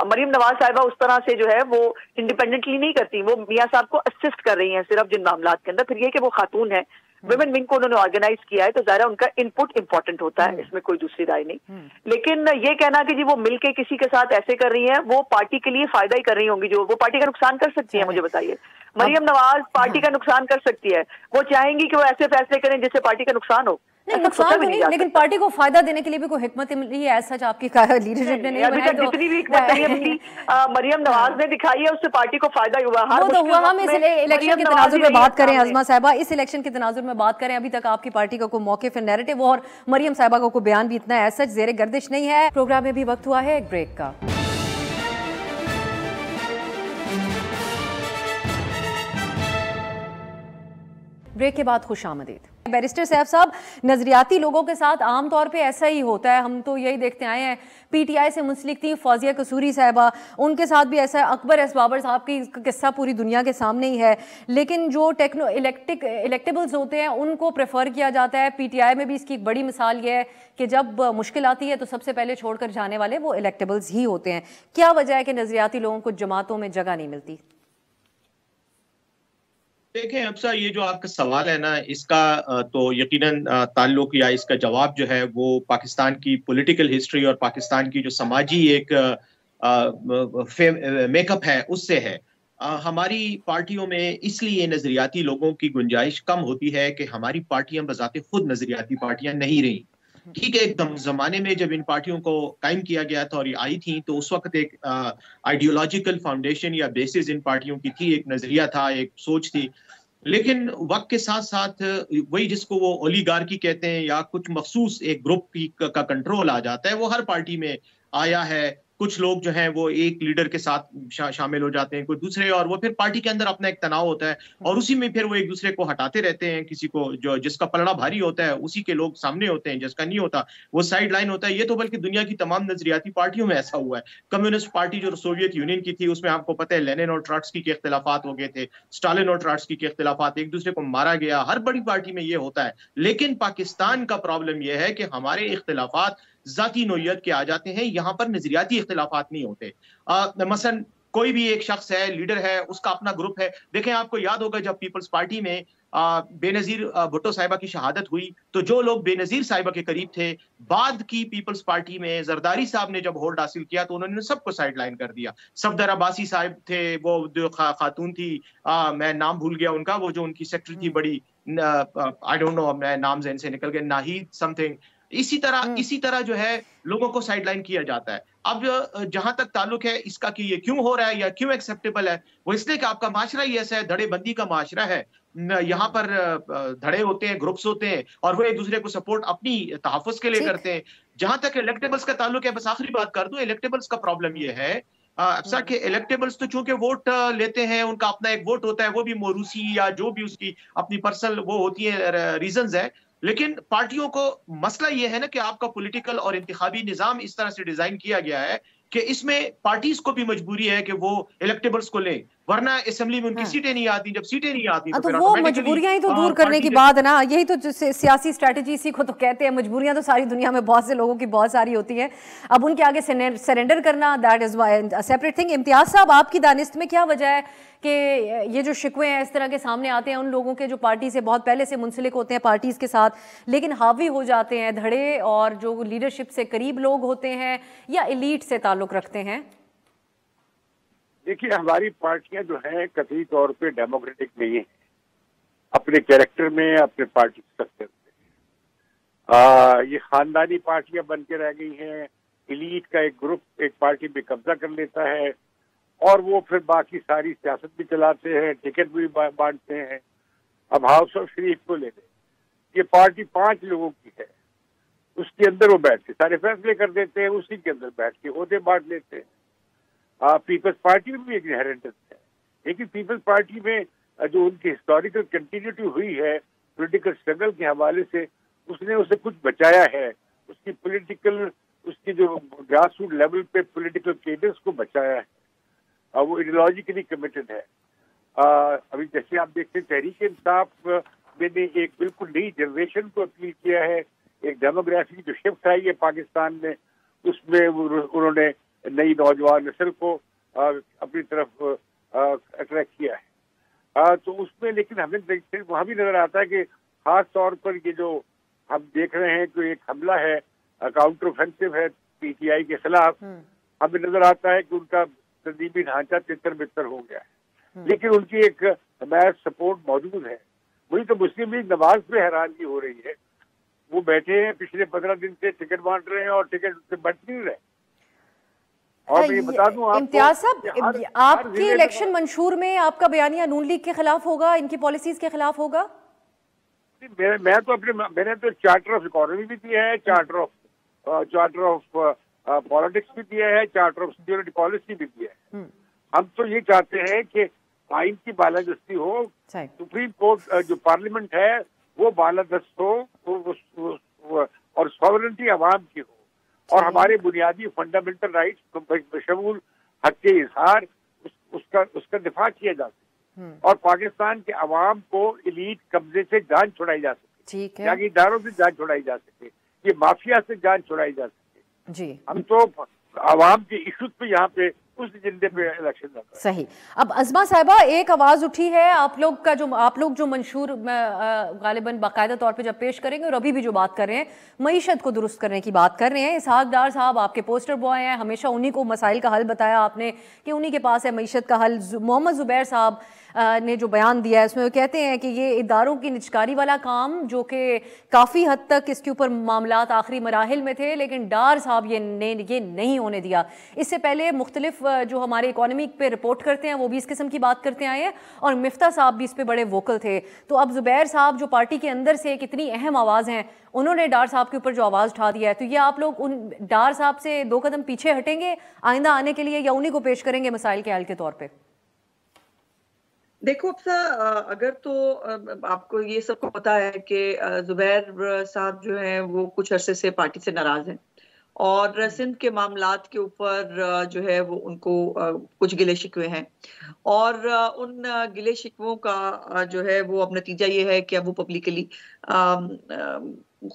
मरियम नवाज साहिबा उस तरह से जो है वो इंडिपेंडेंटली नहीं करती, वो मियां साहब को असिस्ट कर रही हैं सिर्फ जिन मामलात के अंदर। फिर ये कि वो खातून है, विमेन विंग को उन्होंने ऑर्गेनाइज किया है, तो ज़ाहिर उनका इनपुट इंपॉर्टेंट होता है, इसमें कोई दूसरी राय नहीं। लेकिन ये कहना कि जी वो मिलके किसी के साथ ऐसे कर रही हैं, वो पार्टी के लिए फायदा ही कर रही होंगी, जो वो पार्टी का नुकसान कर सकती है। मुझे बताइए, मरियम नवाज पार्टी का नुकसान कर सकती है, वो चाहेंगी कि वो ऐसे फैसले करें जिससे पार्टी का नुकसान हो? नुकसान तो नहीं, लेकिन पार्टी को फायदा देने के लिए भी कोई हिकमत मिली है, ऐसा आपकी लीडरशिप ने नहीं बनाई। तो जितनी भी हिकमत मरियम नवाज ने दिखाई है उससे पार्टी को फायदा हुआ। हम इस इलेक्शन के तनाजुर में बात करें, अज़मा साहिबा इस इलेक्शन के तनाजुर में बात करें, अभी तक आपकी पार्टी का कोई मौके फिर नैरेटिव और मरियम साहिबा का कोई बयान भी इतना है सच ज़ेरे गर्दिश नहीं है। प्रोग्राम में भी वक्त हुआ है एक ब्रेक का। ब्रेक के बाद खुशामदीद। बैरिस्टर सैफ साहब, नजरियाती लोगों के साथ आमतौर पे ऐसा ही होता है, हम तो यही देखते आए हैं। पीटीआई से मुंसलिक थी फौजिया कसूरी साहिबा, उनके साथ भी ऐसा है। अकबर एस बाबर साहब की किस्सा पूरी दुनिया के सामने ही है, लेकिन जो इलेक्टेबल्स होते हैं उनको प्रेफर किया जाता है। पीटीआई में भी इसकी एक बड़ी मिसाल ये है कि जब मुश्किल आती है तो सबसे पहले छोड़कर जाने वाले वो इलेक्टेबल्स ही होते हैं। क्या वजह है कि नजरियाती लोगों को जमातों में जगह नहीं मिलती? देखें अफसा, ये जो आपका सवाल है ना, इसका तो यकीनन ताल्लुक या इसका जवाब जो है वो पाकिस्तान की पॉलिटिकल हिस्ट्री और पाकिस्तान की जो समाजी एक मेकअप है उससे है। हमारी पार्टियों में इसलिए नजरियाती लोगों की गुंजाइश कम होती है कि हमारी पार्टियां बजाते खुद नजरियाती पार्टियां नहीं रही। ठीक है, एकदम जमाने में जब इन पार्टियों को कायम किया गया था और ये आई थी तो उस वक्त एक आइडियोलॉजिकल फाउंडेशन या बेसिस इन पार्टियों की थी, एक नजरिया था, एक सोच थी। लेकिन वक्त के साथ साथ वही जिसको वो ओलिगार्की कहते हैं या कुछ मखसूस एक ग्रुप की का कंट्रोल आ जाता है, वो हर पार्टी में आया है। कुछ लोग जो हैं वो एक लीडर के साथ शामिल हो जाते हैं, कोई दूसरे, और वो फिर पार्टी के अंदर अपना एक तनाव होता है और उसी में फिर वो एक दूसरे को हटाते रहते हैं। किसी को जो जिसका पलड़ा भारी होता है उसी के लोग सामने होते हैं, जिसका नहीं होता वो साइड लाइन होता है। ये तो बल्कि दुनिया की तमाम नजरियाती पार्टियों में ऐसा हुआ है। कम्युनिस्ट पार्टी जो सोवियत यूनियन की थी उसमें आपको पता है लेनिन और ट्रॉट्स्की के इख्तिलाफात हो गए थे, स्टालिन और ट्रॉट्स्की के इख्तिलाफात, एक दूसरे को मारा गया। हर बड़ी पार्टी में ये होता है। लेकिन पाकिस्तान का प्रॉब्लम यह है कि हमारे इख्तिलाफात जाती नोयत के आ जाते हैं, यहां पर नजरियाती इख्तिलाफात नहीं होते। मसलन कोई भी एक शख्स है, लीडर है, उसका अपना ग्रुप है। देखें, आपको याद होगा जब पीपल्स पार्टी में बेनजीर भुट्टो साहिबा की शहादत हुई तो जो लोग बेनजीर साहिबा के करीब थे, बाद की पीपल्स पार्टी में जरदारी साहब ने जब होल्ड हासिल किया तो उन्होंने सबको साइडलाइन कर दिया। सफदर अब्बासी साहब थे, वो जो खातून थी, मैं नाम भूल गया उनका, वो जो उनकी सेक्रेटरी थी बड़ी, आई डोंट नो, मैं नाम ज़हन से निकल गया, नाहिद समथिंग। इसी तरह जो है लोगों को साइडलाइन किया जाता है। अब जहां तक ताल्लुक है इसका कि ये क्यों हो रहा है या क्यों एक्सेप्टेबल है, वो इसलिए कि आपका माशरा ही ऐसा है, धड़ेबंदी का माशरा है। यहाँ पर धड़े होते हैं, ग्रुप्स होते हैं और वो एक दूसरे को सपोर्ट अपनी तहफ़्फ़ुज़ के लिए करते हैं। जहां तक इलेक्टेबल्स का ताल्लुक है, बस आखिरी बात कर दूं, इलेक्टेबल्स का प्रॉब्लम ये है अफसर के इलेक्टेबल्स तो चूंकि वोट लेते हैं, उनका अपना एक वोट होता है, वो भी मोरूसी या जो भी उसकी अपनी पर्सनल वो होती है रीजंस है। लेकिन पार्टियों को मसला ये है ना कि आपका पॉलिटिकल और इंतखाबी निजाम इस तरह से डिजाइन किया गया है कि इसमें पार्टीज को भी मजबूरी है कि वो इलेक्टेबल्स को लें, वरना असेंबली में उनकी सीटें नहीं आती। जब सीटें नहीं आती तो वो मजबूरियां ही तो दूर करने की बात है ना। यही तो सियासी स्ट्रेटेजी इसी को तो कहते हैं। मजबूरियां तो सारी दुनिया में बहुत से लोगों की बहुत सारी होती हैं, अब उनके आगे सरेंडर करना, that is a separate thing. Imtiaz साहब, आपकी दानिस्त में क्या वजह है कि ये जो शिकवे हैं इस तरह के सामने आते हैं उन लोगों के जो पार्टी से बहुत पहले से मुंसलिक होते हैं पार्टीज के साथ, लेकिन हावी हो जाते हैं धड़े, और जो लीडरशिप से करीब लोग होते हैं या एलीट से ताल्लुक रखते हैं? देखिए, हमारी पार्टियां जो हैं कतई तौर पे डेमोक्रेटिक नहीं है अपने कैरेक्टर में, अपने पार्टी स्ट्रक्चर में। ये खानदानी पार्टियां बन के रह गई हैं। एलीट का एक ग्रुप एक पार्टी में कब्जा कर लेता है और वो फिर बाकी सारी सियासत भी चलाते हैं, टिकट भी बांटते हैं। अब हाउस ऑफ शरीफ को ले लें, ये पार्टी 5 लोगों की है, उसके अंदर वो बैठ के सारे फैसले कर देते हैं, उसी के अंदर बैठ के ओहदे बांट लेते हैं। पीपल्स पार्टी में भी एक इनहेरेंटेंस है, लेकिन पीपल्स पार्टी में जो उनकी हिस्टोरिकल कंटिन्यूटी हुई है पॉलिटिकल स्ट्रगल के हवाले से, उसने उसे कुछ बचाया है, उसकी पॉलिटिकल, उसकी जो ग्रास रूट लेवल पे पॉलिटिकल केडर्स को बचाया है। वो आइडियोलॉजिकली कमिटेड है। अभी जैसे आप देखते हैं तहरीक इंसाफ ने एक बिल्कुल नई जनरेशन को अपील किया है, एक डेमोग्राफी जो शिफ्ट आई है पाकिस्तान में, उसमें उन्होंने नई नौजवान नस्ल को अपनी तरफ अट्रैक्ट किया है। तो उसमें लेकिन हमें वहाँ भी नजर आता है कि खास तौर पर ये जो हम देख रहे हैं कि एक हमला है, काउंटर ऑफेंसिव है पीटीआई के खिलाफ, हमें नजर आता है कि उनका तंजीमी ढांचा तितर बितर हो गया है, लेकिन उनकी एक हमारा सपोर्ट मौजूद है। वही तो मुस्लिम लीग नवाज पे हैरानगी हो रही है, वो बैठे हैं पिछले 15 दिन से टिकट बांट रहे हैं और टिकट उससे बट नहीं रहे। और मैं बता दूं आपको, इम्तियाज साहब, आपके इलेक्शन मंशूर में आपका बयानिया नून लीग के खिलाफ होगा, इनकी पॉलिसीज के खिलाफ होगा? मैंने तो चार्टर ऑफ इकोनॉमी भी दिया है, चार्टर ऑफ पॉलिटिक्स भी दिया है, चार्टर ऑफ सिक्योरिटी पॉलिसी भी दिया है। हम तो ये चाहते हैं कि आइन की बालादस्ती हो, सुप्रीम कोर्ट जो पार्लियामेंट है वो बालादस्त हो, और सॉवरेनिटी अवाम की हो, और हमारे बुनियादी फंडामेंटल राइट्स बशमूल हक के इजहार उसका दिफा किया जा सके, और पाकिस्तान के अवाम को एलीट कब्जे से जान छुड़ाई जा सके, जागीरदारों से जान छुड़ाई जा सके, ये माफिया से जान छुड़ाई जा सके। जी, हम तो आवाम के इशूज पे यहाँ पे उस एजेंडे पे इलेक्शन लड़ रहा है। सही। अब अज़मा साहिबा, एक आवाज उठी है आप लोग जो मंशूर गालिबन बाकायदा तौर पे जब पेश करेंगे और अभी भी जो बात कर रहे हैं, मईशत को दुरुस्त करने की बात कर रहे हैं। इसहाक डार साहब आपके पोस्टर बॉय हैं, हमेशा उन्हीं को मसाइल का हल बताया आपने कि उन्हीं के पास है मईशत का हल। मोहम्मद ज़ुबैर साहब ने जो बयान दिया है उसमें वो कहते हैं कि ये इदारों की निजकारी वाला काम, जो कि काफ़ी हद तक इसके ऊपर मामलात आखिरी मराहिल में थे, लेकिन डार साहब ये नहीं होने दिया। इससे पहले मुख्तलिफ जो हमारे इकोनॉमिक पे रिपोर्ट करते हैं वो भी इस किस्म की बात करते आए हैं, और मिफ्ता साहब भी इस पे बड़े वोकल थे। तो अब ज़ुबैर साहब जो पार्टी के अंदर से कितनी अहम आवाज़ हैं, उन्होंने डार साहब के ऊपर जो आवाज़ उठा दिया है, तो ये आप लोग उन डार साहब से 2 कदम पीछे हटेंगे आइंदा आने के लिए, या उन्हीं को पेश करेंगे मसाइल के हल के तौर पर? देखो अगर तो आपको ये सबको पता है कि जुबैर साहब जो हैं वो कुछ अरसे से पार्टी से नाराज हैं, और सिंध के मामलात के ऊपर जो है वो उनको कुछ गिले शिकवे हैं, और उन गिले शिकवों का जो है वो अब नतीजा ये है कि अब वो पब्लिकली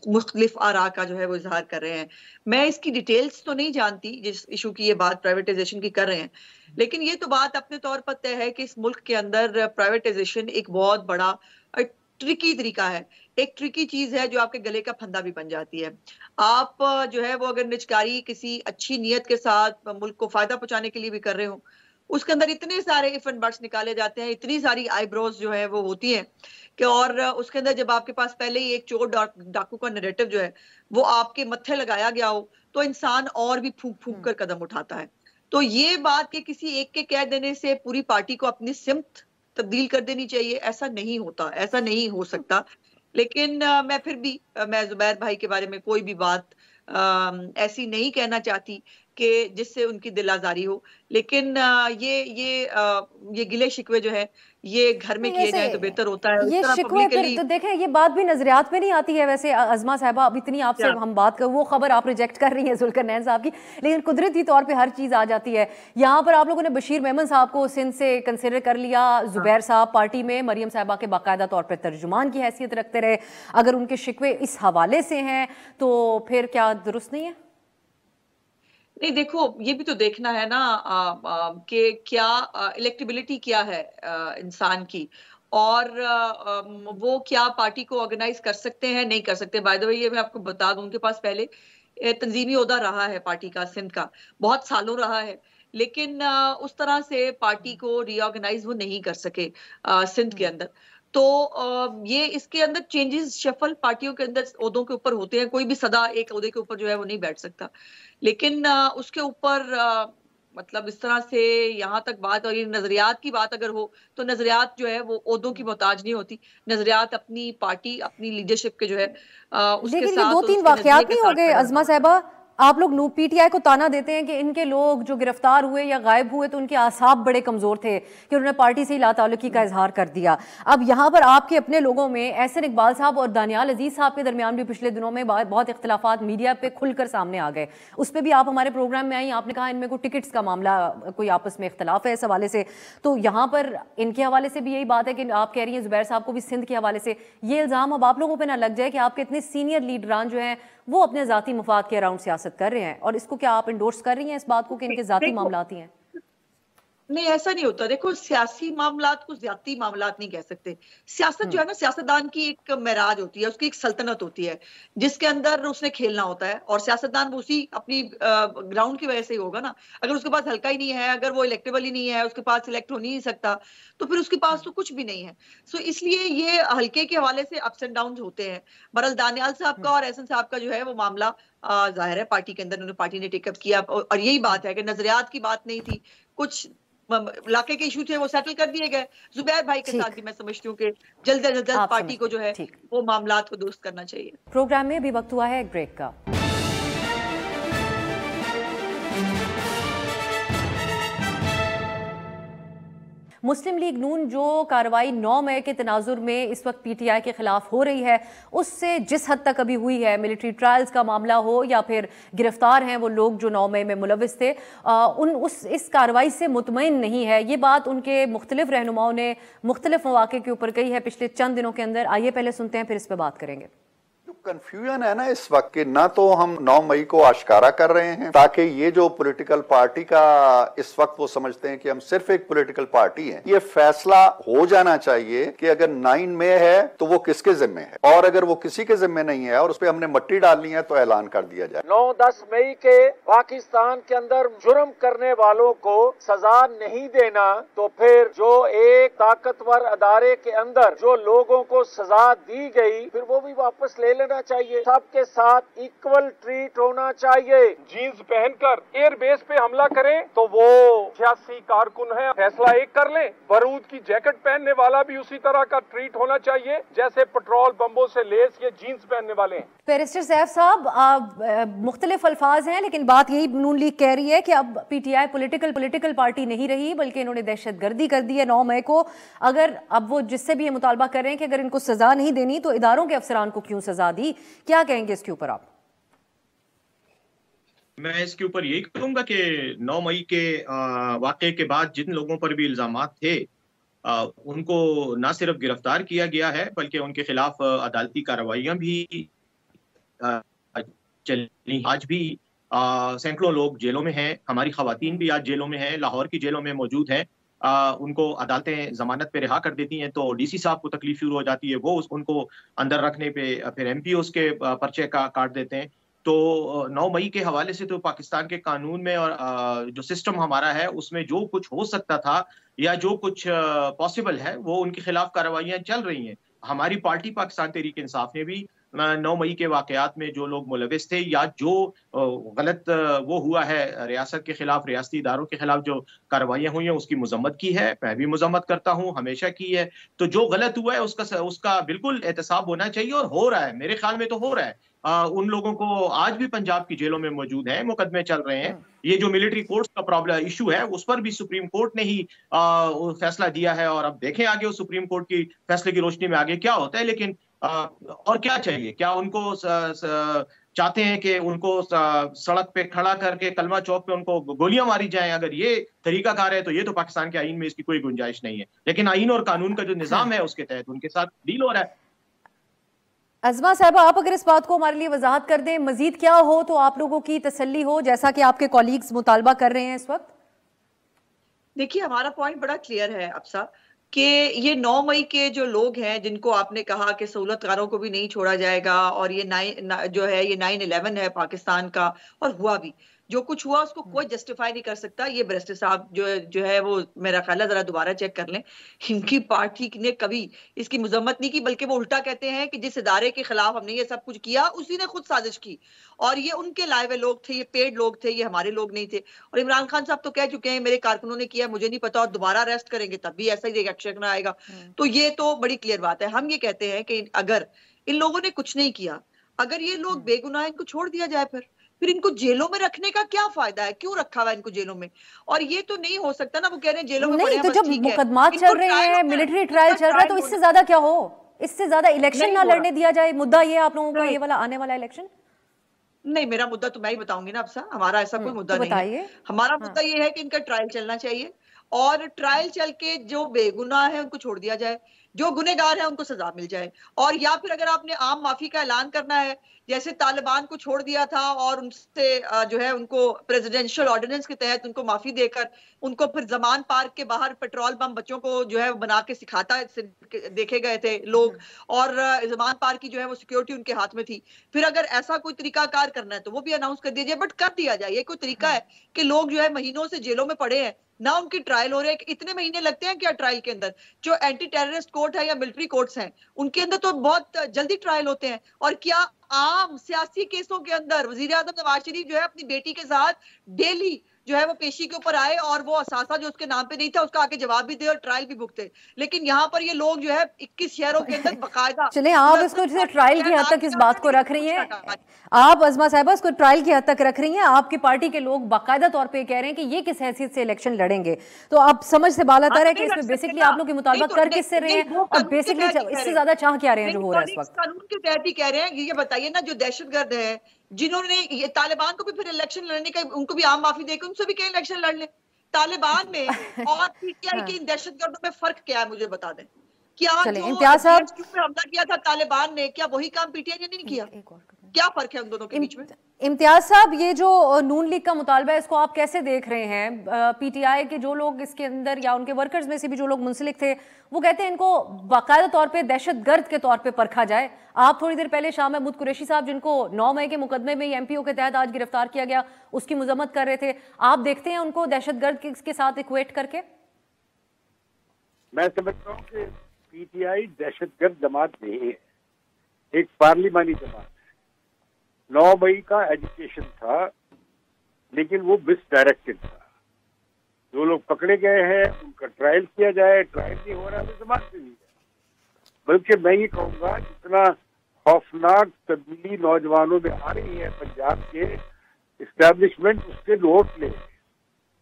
मुख्तलिफ आरा का जो है वो इजहार कर रहे हैं। मैं इसकी डिटेल्स तो नहीं जानती जिस इशू की ये बात प्राइवेटाइजेशन की कर रहे हैं, लेकिन ये तो बात अपने तौर पर तय है कि इस मुल्क के अंदर प्राइवेटाइजेशन एक बहुत बड़ा ट्रिकी तरीका है, एक ट्रिकी चीज है जो आपके गले का फंदा भी बन जाती है। आप जो है वो अगर निजकारी किसी अच्छी नीयत के साथ मुल्क को फायदा पहुंचाने के लिए भी कर रहे हो, उसके अंदर इतने सारे इफ एंड बट्स निकाले जाते हैं, इतनी सारी आईब्रोज जो है वो होती हैं कि, और उसके अंदर जब आपके पास पहले ही एक चोर डाकू का नैरेटिव जो है वो आपके मत्थे लगाया गया हो, तो इंसान और भी फूंक फूंक कर कदम उठाता है। तो ये बात कि किसी एक के कह देने से पूरी पार्टी को अपनी सिमत तब्दील कर देनी चाहिए, ऐसा नहीं होता, ऐसा नहीं हो सकता। लेकिन मैं फिर भी मैं जुबैर भाई के बारे में कोई भी बात ऐसी नहीं कहना चाहती कि जिससे उनकी दिल आजारी हो, लेकिन ये गिले शिकवे जो है ये घर में किए जाए तो बेहतर होता है। ये शिकवे फिर तो देखें, ये बात भी नजरियात में नहीं आती है। वैसे अज़मा साहिबा, अब इतनी आपसे हम बात कर, वो खबर आप रिजेक्ट कर रही हैं जुल्करनैन साहब की, लेकिन कुदरती तौर पे हर चीज़ आ जाती है। यहाँ पर आप लोगों ने बशीर मेमन साहब को सिंध से कंसिडर कर लिया, जुबैर साहब पार्टी में मरियम साहिबा के बाकायदा तौर पर तर्जुमान की हैसियत रखते रहे। अगर उनके शिकवे इस हवाले से हैं तो फिर क्या दुरुस्त नहीं है? नहीं, देखो ये भी तो देखना है ना कि क्या इलेक्टेबिलिटी क्या है इंसान की, और वो क्या पार्टी को ऑर्गेनाइज कर सकते हैं, नहीं कर सकते। बाय द वे ये मैं आपको बता दूं, उनके पास पहले तंजीमी ओहदा रहा है पार्टी का, सिंध का बहुत सालों रहा है, लेकिन उस तरह से पार्टी को रीऑर्गेनाइज वो नहीं कर सके सिंध के अंदर। तो ये इसके अंदर चेंजेस शफल पार्टियों के अंदर ओहदों के ऊपर होते हैं, कोई भी सदा एक ओहदे के ऊपर जो है वो नहीं बैठ सकता, लेकिन उसके ऊपर मतलब इस तरह से यहाँ तक बात, और ये नजरियात की बात अगर हो तो नजरियात जो है वो ओहदों की मोहताज नहीं होती, नजरियात अपनी पार्टी अपनी लीडरशिप के जो है उसके साथ। 2-3 वाकयात नहीं हो गए अज़मा साहिबा? आप लोग पीटीआई को ताना देते हैं कि इनके लोग जो गिरफ्तार हुए या गायब हुए तो उनके आसाब बड़े कमजोर थे कि उन्होंने पार्टी से ही लाताल्लुकी का इजहार कर दिया। अब यहाँ पर आपके अपने लोगों में एहसन इकबाल साहब और दानियाल अजीज साहब के दरमियान भी पिछले दिनों में बहुत इख्तिलाफात मीडिया पे खुलकर सामने आ गए। उस पर भी आप हमारे प्रोग्राम में आई, आपने कहा इनमें कोई टिकट्स का मामला, कोई आपस में इख्तलाफ है इस हवाले से। तो यहाँ पर इनके हवाले से भी यही बात है कि आप कह रही हैं जुबैर साहब को भी सिंध के हवाले से ये इल्ज़ाम अब आप लोगों पर ना लग जाए कि आपके इतने सीनियर लीडरान जो हैं वो अपने जाती मफाद के अराउंड सियासत कर रहे हैं, और इसको क्या आप इंडोर्स कर रही हैं इस बात को कि इनके जाती मामलात ही हैं? नहीं, ऐसा नहीं होता। देखो, सियासी मामलात को ज्यादती मामलात नहीं कह सकते। सियासत जो है ना, सियासतदान की एक मेराज होती है, उसकी एक सल्तनत होती है जिसके अंदर उसने खेलना होता है, और सियासतदान वो उसी अपनी ग्राउंड की वजह से ही होगा ना। अगर उसके पास हल्का ही नहीं है, अगर वो इलेक्टेबल ही नहीं है, उसके पास सिलेक्ट हो नहीं सकता, तो फिर उसके पास तो कुछ भी नहीं है। सो इसलिए ये हल्के के हवाले से अप्स एंड डाउन होते हैं। बहरहाल दानियाल साहब का और एहसन साहब का जो है वो मामला जाहिर है पार्टी के अंदर उन्होंने पार्टी ने टेकअप किया, और यही बात है कि नजरियात की बात नहीं थी, कुछ इलाके के इशू थे वो सेटल कर दिए गए। जुबैर भाई के साथ भी मैं समझती हूँ कि जल्द से जल्द पार्टी को जो है वो मामलात को दुरुस्त करना चाहिए। प्रोग्राम में अभी वक्त हुआ है एक ब्रेक का। मुस्लिम लीग नून जो कार्रवाई 9 मई के तनाजुर में इस वक्त पीटीआई के खिलाफ हो रही है, उससे जिस हद तक अभी हुई है, मिलिट्री ट्रायल्स का मामला हो या फिर गिरफ्तार हैं वो लोग जो 9 मई में मुलविस थे, इस कार्रवाई से मुतमईन नहीं है। ये बात उनके मुख्तलिफ रहनुमाओं ने मुख्तलिफ मौके के ऊपर कही है पिछले चंद दिनों के अंदर। आइए पहले सुनते हैं, फिर इस पर बात करेंगे। कंफ्यूजन है ना इस वक्त कि ना तो हम 9 मई को आश्कारा कर रहे हैं ताकि ये जो पॉलिटिकल पार्टी का इस वक्त वो समझते हैं कि हम सिर्फ एक पॉलिटिकल पार्टी हैं, ये फैसला हो जाना चाहिए कि अगर 9 मई है तो वो किसके जिम्मे है, और अगर वो किसी के जिम्मे नहीं है और उस पर हमने मट्टी डालनी है तो ऐलान कर दिया जाए। 9-10 मई के पाकिस्तान के अंदर जुर्म करने वालों को सजा नहीं देना तो फिर जो एक ताकतवर अदारे के अंदर जो लोगों को सजा दी गई फिर वो भी वापस ले लेना चाहिए। सबके साथ इक्वल ट्रीट होना चाहिए। जीन्स पहनकर एयरबेस पे हमला करें तो वो सियासी कारकुन है, फैसला एक कर लें। बारूद की जैकेट पहनने वाला भी उसी तरह का ट्रीट होना चाहिए जैसे पेट्रोल बम्बों से लेस ये जीन्स पहनने वाले हैं। बैरिस्टर सैफ साहब, मुख्तलिफ अल्फाज हैं लेकिन बात यही नून लीग कह रही है कि अब पीटीआई पॉलिटिकल पार्टी नहीं रही बल्कि इन्होंने दहशतगर्दी कर दी है 9 मई को। अगर अब वो जिससे भी ये मुतालबा कर रहे हैं कि अगर इनको सजा नहीं देनी तो इदारों के अफसरान को क्यों सजा दी, क्या कहेंगे इसके ऊपर आप? मैं इसके ऊपर यही कहूंगा कि 9 मई के वाक़े के बाद जिन लोगों पर भी इल्जामात थे उनको ना सिर्फ गिरफ्तार किया गया है बल्कि उनके खिलाफ अदालती कार्रवाइयां भी चली। आज भी सैकड़ों लोग जेलों में हैं, हमारी खवातीन भी आज जेलों में हैं, लाहौर की जेलों में मौजूद हैं। उनको अदालतें जमानत पे रिहा कर देती हैं तो डीसी साहब को तकलीफ शुरू हो जाती है, वो उनको अंदर रखने पे फिर एमपीओ के पर्चे काट देते हैं। तो 9 मई के हवाले से तो पाकिस्तान के कानून में और जो सिस्टम हमारा है उसमें जो कुछ हो सकता था या जो कुछ पॉसिबल है वो उनके खिलाफ कार्रवाइयां चल रही हैं। हमारी पार्टी पाकिस्तान तहरीक इंसाफ ने भी 9 मई के वाकयात में जो लोग मुलविस थे या जो गलत वो हुआ है रियासत के खिलाफ, रियासती इदारों के खिलाफ जो कार्रवाइयां हुई हैं उसकी मजम्मत की है, मैं भी मजम्मत करता हूं, हमेशा की है। तो जो गलत हुआ है उसका बिल्कुल एहतसाब होना चाहिए और हो रहा है, मेरे ख्याल में तो हो रहा है। उन लोगों को आज भी पंजाब की जेलों में मौजूद हैं, मुकदमे चल रहे हैं। ये जो मिलिट्री कोर्ट्स का प्रॉब्लम इशू है उस पर भी सुप्रीम कोर्ट ने ही फैसला दिया है और अब देखें आगे उस सुप्रीम कोर्ट की फैसले की रोशनी में आगे क्या होता है। लेकिन और क्या चाहिए? क्या उनको चाहते हैं कि उनको सड़क पे खड़ा करके कलमा चौक पे उनको गोलियां मारी जाएं? अगर ये तरीकाकार है तो ये तो पाकिस्तान के आईन में इसकी कोई गुंजाइश नहीं है। लेकिन आईन और कानून का जो निजाम है उसके तहत उनके साथ डील हो रहा है। अज़मा साहबा, आप अगर इस बात को हमारे लिए वजाहत कर दें, मजीद क्या हो तो आप लोगों की तसल्ली हो जैसा कि आपके कॉलीग्स मुतालबा कर रहे हैं इस वक्त? देखिए, हमारा पॉइंट बड़ा क्लियर है अफसा कि ये 9 मई के जो लोग हैं जिनको आपने कहा कि सहूलतकारों को भी नहीं छोड़ा जाएगा और ये 9/11 है पाकिस्तान का, और हुआ भी जो कुछ हुआ उसको कोई जस्टिफाई नहीं कर सकता। ये बैरिस्टर साहब जो है वो मेरा ख्याल है जरा दोबारा चेक कर लें। इनकी पार्टी ने कभी इसकी मजम्मत नहीं की बल्कि वो उल्टा कहते हैं कि जिस इदारे के खिलाफ हमने ये सब कुछ किया उसी ने खुद साजिश की और ये उनके लाए हुए लोग थे, ये पेड लोग थे, ये हमारे लोग नहीं थे। और इमरान खान साहब तो कह चुके हैं मेरे कारकुनों ने किया, मुझे नहीं पता, और दोबारा अरेस्ट करेंगे तब भी ऐसा ही रिएक्शन आएगा। तो ये तो बड़ी क्लियर बात है। हम ये कहते हैं कि अगर इन लोगों ने कुछ नहीं किया, अगर ये लोग बेगुनाह, इनको छोड़ दिया जाए, फिर इनको जेलों में रखने का क्या फायदा है? क्यों रखा हुआ इनको जेलों में? और ये तो नहीं हो सकता ना, वो कह रहे हैं जेलों में नहीं, तो जब मुकदमात चल रहे हैं, मिलिट्री ट्रायल चल रहा है, तो इससे ज्यादा क्या हो? इससे ज्यादा इलेक्शन ना लड़ने दिया जाए। मुद्दा ये आप लोगों का ये वाला आने वाला इलेक्शन नहीं, मेरा मुद्दा तो मैं ही बताऊंगी ना अफसा, हमारा ऐसा कोई मुद्दा नहीं है। हमारा मुद्दा ये है कि इनका ट्रायल चलना चाहिए और ट्रायल चल के जो बेगुनाह है उनको छोड़ दिया जाए, जो गुनहगार है उनको सजा मिल जाए। और या फिर अगर आपने आम माफी का ऐलान करना है, जैसे तालिबान को छोड़ दिया था और उनसे जो है उनको प्रेसिडेंशियल ऑर्डिनेंस के तहत उनको माफी देकर उनको फिर जमान पार्क के बाहर पेट्रोल बम बच्चों को जो है बना के सिखाता देखे गए थे लोग, और जमान पार्क की जो है वो सिक्योरिटी उनके हाथ में थी। फिर अगर ऐसा कोई तरीकाकार करना है तो वो भी अनाउंस कर दीजिए, बट कर दिया जाए। ये कोई तरीका है कि लोग जो है महीनों से जेलों में पड़े हैं, ना उनकी ट्रायल हो रही है? इतने महीने लगते हैं क्या ट्रायल के अंदर? जो एंटी टेररिस्ट कोर्ट है या मिलिट्री कोर्ट्स हैं उनके अंदर तो बहुत जल्दी ट्रायल होते हैं। और क्या आम सियासी केसों के अंदर वजीर आजम नवाज शरीफ जो है अपनी बेटी के साथ डेली जो है वो पेशी के ऊपर आए और वो असासा जो उसके नाम पे नहीं था उसका आके जवाब भी दे और ट्रायल भी भुगते? लेकिन यहाँ पर ये लोग जो है 21 शहरों के अंदर बकायदा चले आप इसको ट्रायल की हद तक इस बात को रख रही हैं, आप अज़मा साहिबा इसको ट्रायल की हद तक रख रही हैं। आपकी पार्टी के लोग बाकायदा तौर पे कह रहे हैं कि ये किस हैसियत से इलेक्शन लड़ेंगे, तो आप समझ से बालातर है कि इसमें बेसिकली आप लोग के मुताबिक कर किससे रहे हैं और बेसिकली इससे ज्यादा चाह क्या रहे हैं जो हो रहा है इस वक्त? कानून के तहत ही कह रहे हैं। ये बताइए ना, जो दहशतगर्द है जिन्होंने ये तालिबान को भी फिर इलेक्शन लड़ने का, उनको भी आम माफी देकर उनसे भी कहीं इलेक्शन लड़ ले। तालिबान में और पीटीआई के इन दहशतगर्दों में फर्क क्या है मुझे बता दें। क्या चलें, जो इम्तियाज साहब पे हमला किया था तालिबान ने, क्या वही काम पीटीआई ने नहीं किया? क्या फर्क है उन दोनों के बीच में? इम्तियाज साहब, ये जो नून लीग का मुतालबा है, इसको आप कैसे देख रहे हैं? पीटीआई के जो लोग इसके अंदर या उनके वर्कर्स में से भी जो लोग मुंसलिक थे, वो कहते हैं इनको बाकायदा तौर पे दहशतगर्द के तौर पे परखा जाए। आप थोड़ी देर पहले शाह महमूद कुरैशी साहब, जिनको 9 मई के मुकदमे में एमपीओ के तहत आज गिरफ्तार किया गया, उसकी मजम्मत कर रहे थे। आप देखते हैं उनको दहशतगर्द के साथ इक्वेट करके? मैं समझता हूँ कि पीटीआई दहशतगर्द जमात नहीं है, एक पार्लिमानी जमात है। 9 मई का एजुकेशन था, लेकिन वो मिसडायरेक्टेड था। जो लोग पकड़े गए हैं उनका ट्रायल किया जाए, ट्रायल नहीं हो रहा है तो जमात से नहीं है। बल्कि मैं ये कहूँगा, जितना खौफनाक तब्दीली नौजवानों में आ रही है पंजाब के इस्टेब्लिशमेंट, उसके नोट ले।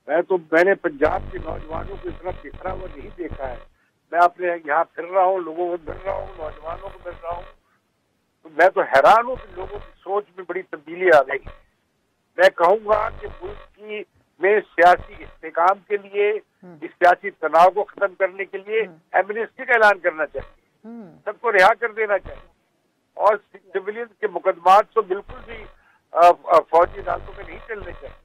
मैंने पंजाब के नौजवानों को इतना बिखरा हुआ नहीं देखा है। मैं अपने यहाँ फिर रहा हूँ, लोगों को मिल रहा हूँ, नौजवानों को मिल रहा हूँ, तो मैं तो हैरान हूँ कि लोगों की सोच में बड़ी तब्दीली आ गई। मैं कहूँगा कि मुल्क में सियासी इस्तेकाम के लिए, इस सियासी तनाव को खत्म करने के लिए एमनेस्टी का ऐलान करना चाहिए, सबको रिहा कर देना चाहिए। और सिविलियन के मुकदमात तो बिल्कुल भी फौजी अदालतों में नहीं चलने चाहिए।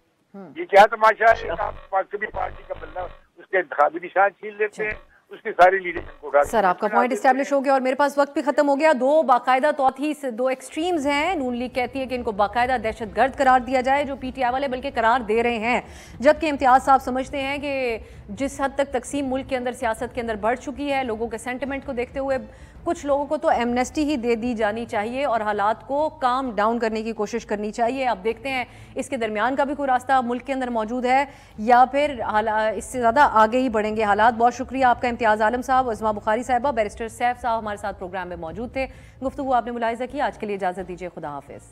ये क्या तमाशा है? आप कभी पार्टी का बल्ला उसके इंतखाबी निशान छीन लेते हैं, उसकी सारी लीडरशिप को उठा। सर, आपका पॉइंट एस्टैब्लिश हो गया और मेरे पास वक्त भी खत्म हो गया। दो बाकायदा दो एक्सट्रीम्स हैं। नून लीग कहती है कि इनको बाकायदा दहशतगर्द करार दिया जाए, जो पीटीआई वाले बल्कि करार दे रहे हैं, जबकि इम्तियाज साहब समझते हैं कि जिस हद तक तकसीम मुल्क के अंदर सियासत के अंदर बढ़ चुकी है, लोगों के सेंटिमेंट को देखते हुए कुछ लोगों को तो एमनेस्टी ही दे दी जानी चाहिए और हालात को काम डाउन करने की कोशिश करनी चाहिए। अब देखते हैं इसके दरमियान का भी कोई रास्ता मुल्क के अंदर मौजूद है या फिर इससे ज़्यादा आगे ही बढ़ेंगे हालात। बहुत शुक्रिया आपका इम्तियाज़ आलम साहब, उज़मा बुखारी साहिबा, बैरिस्टर सैफ साहब हमारे साथ प्रोग्राम में मौजूद थे। गुफ्तगू आपने मुलाहिज़ा की। आज के लिए इजाज़त दीजिए। खुदा हाफिज़।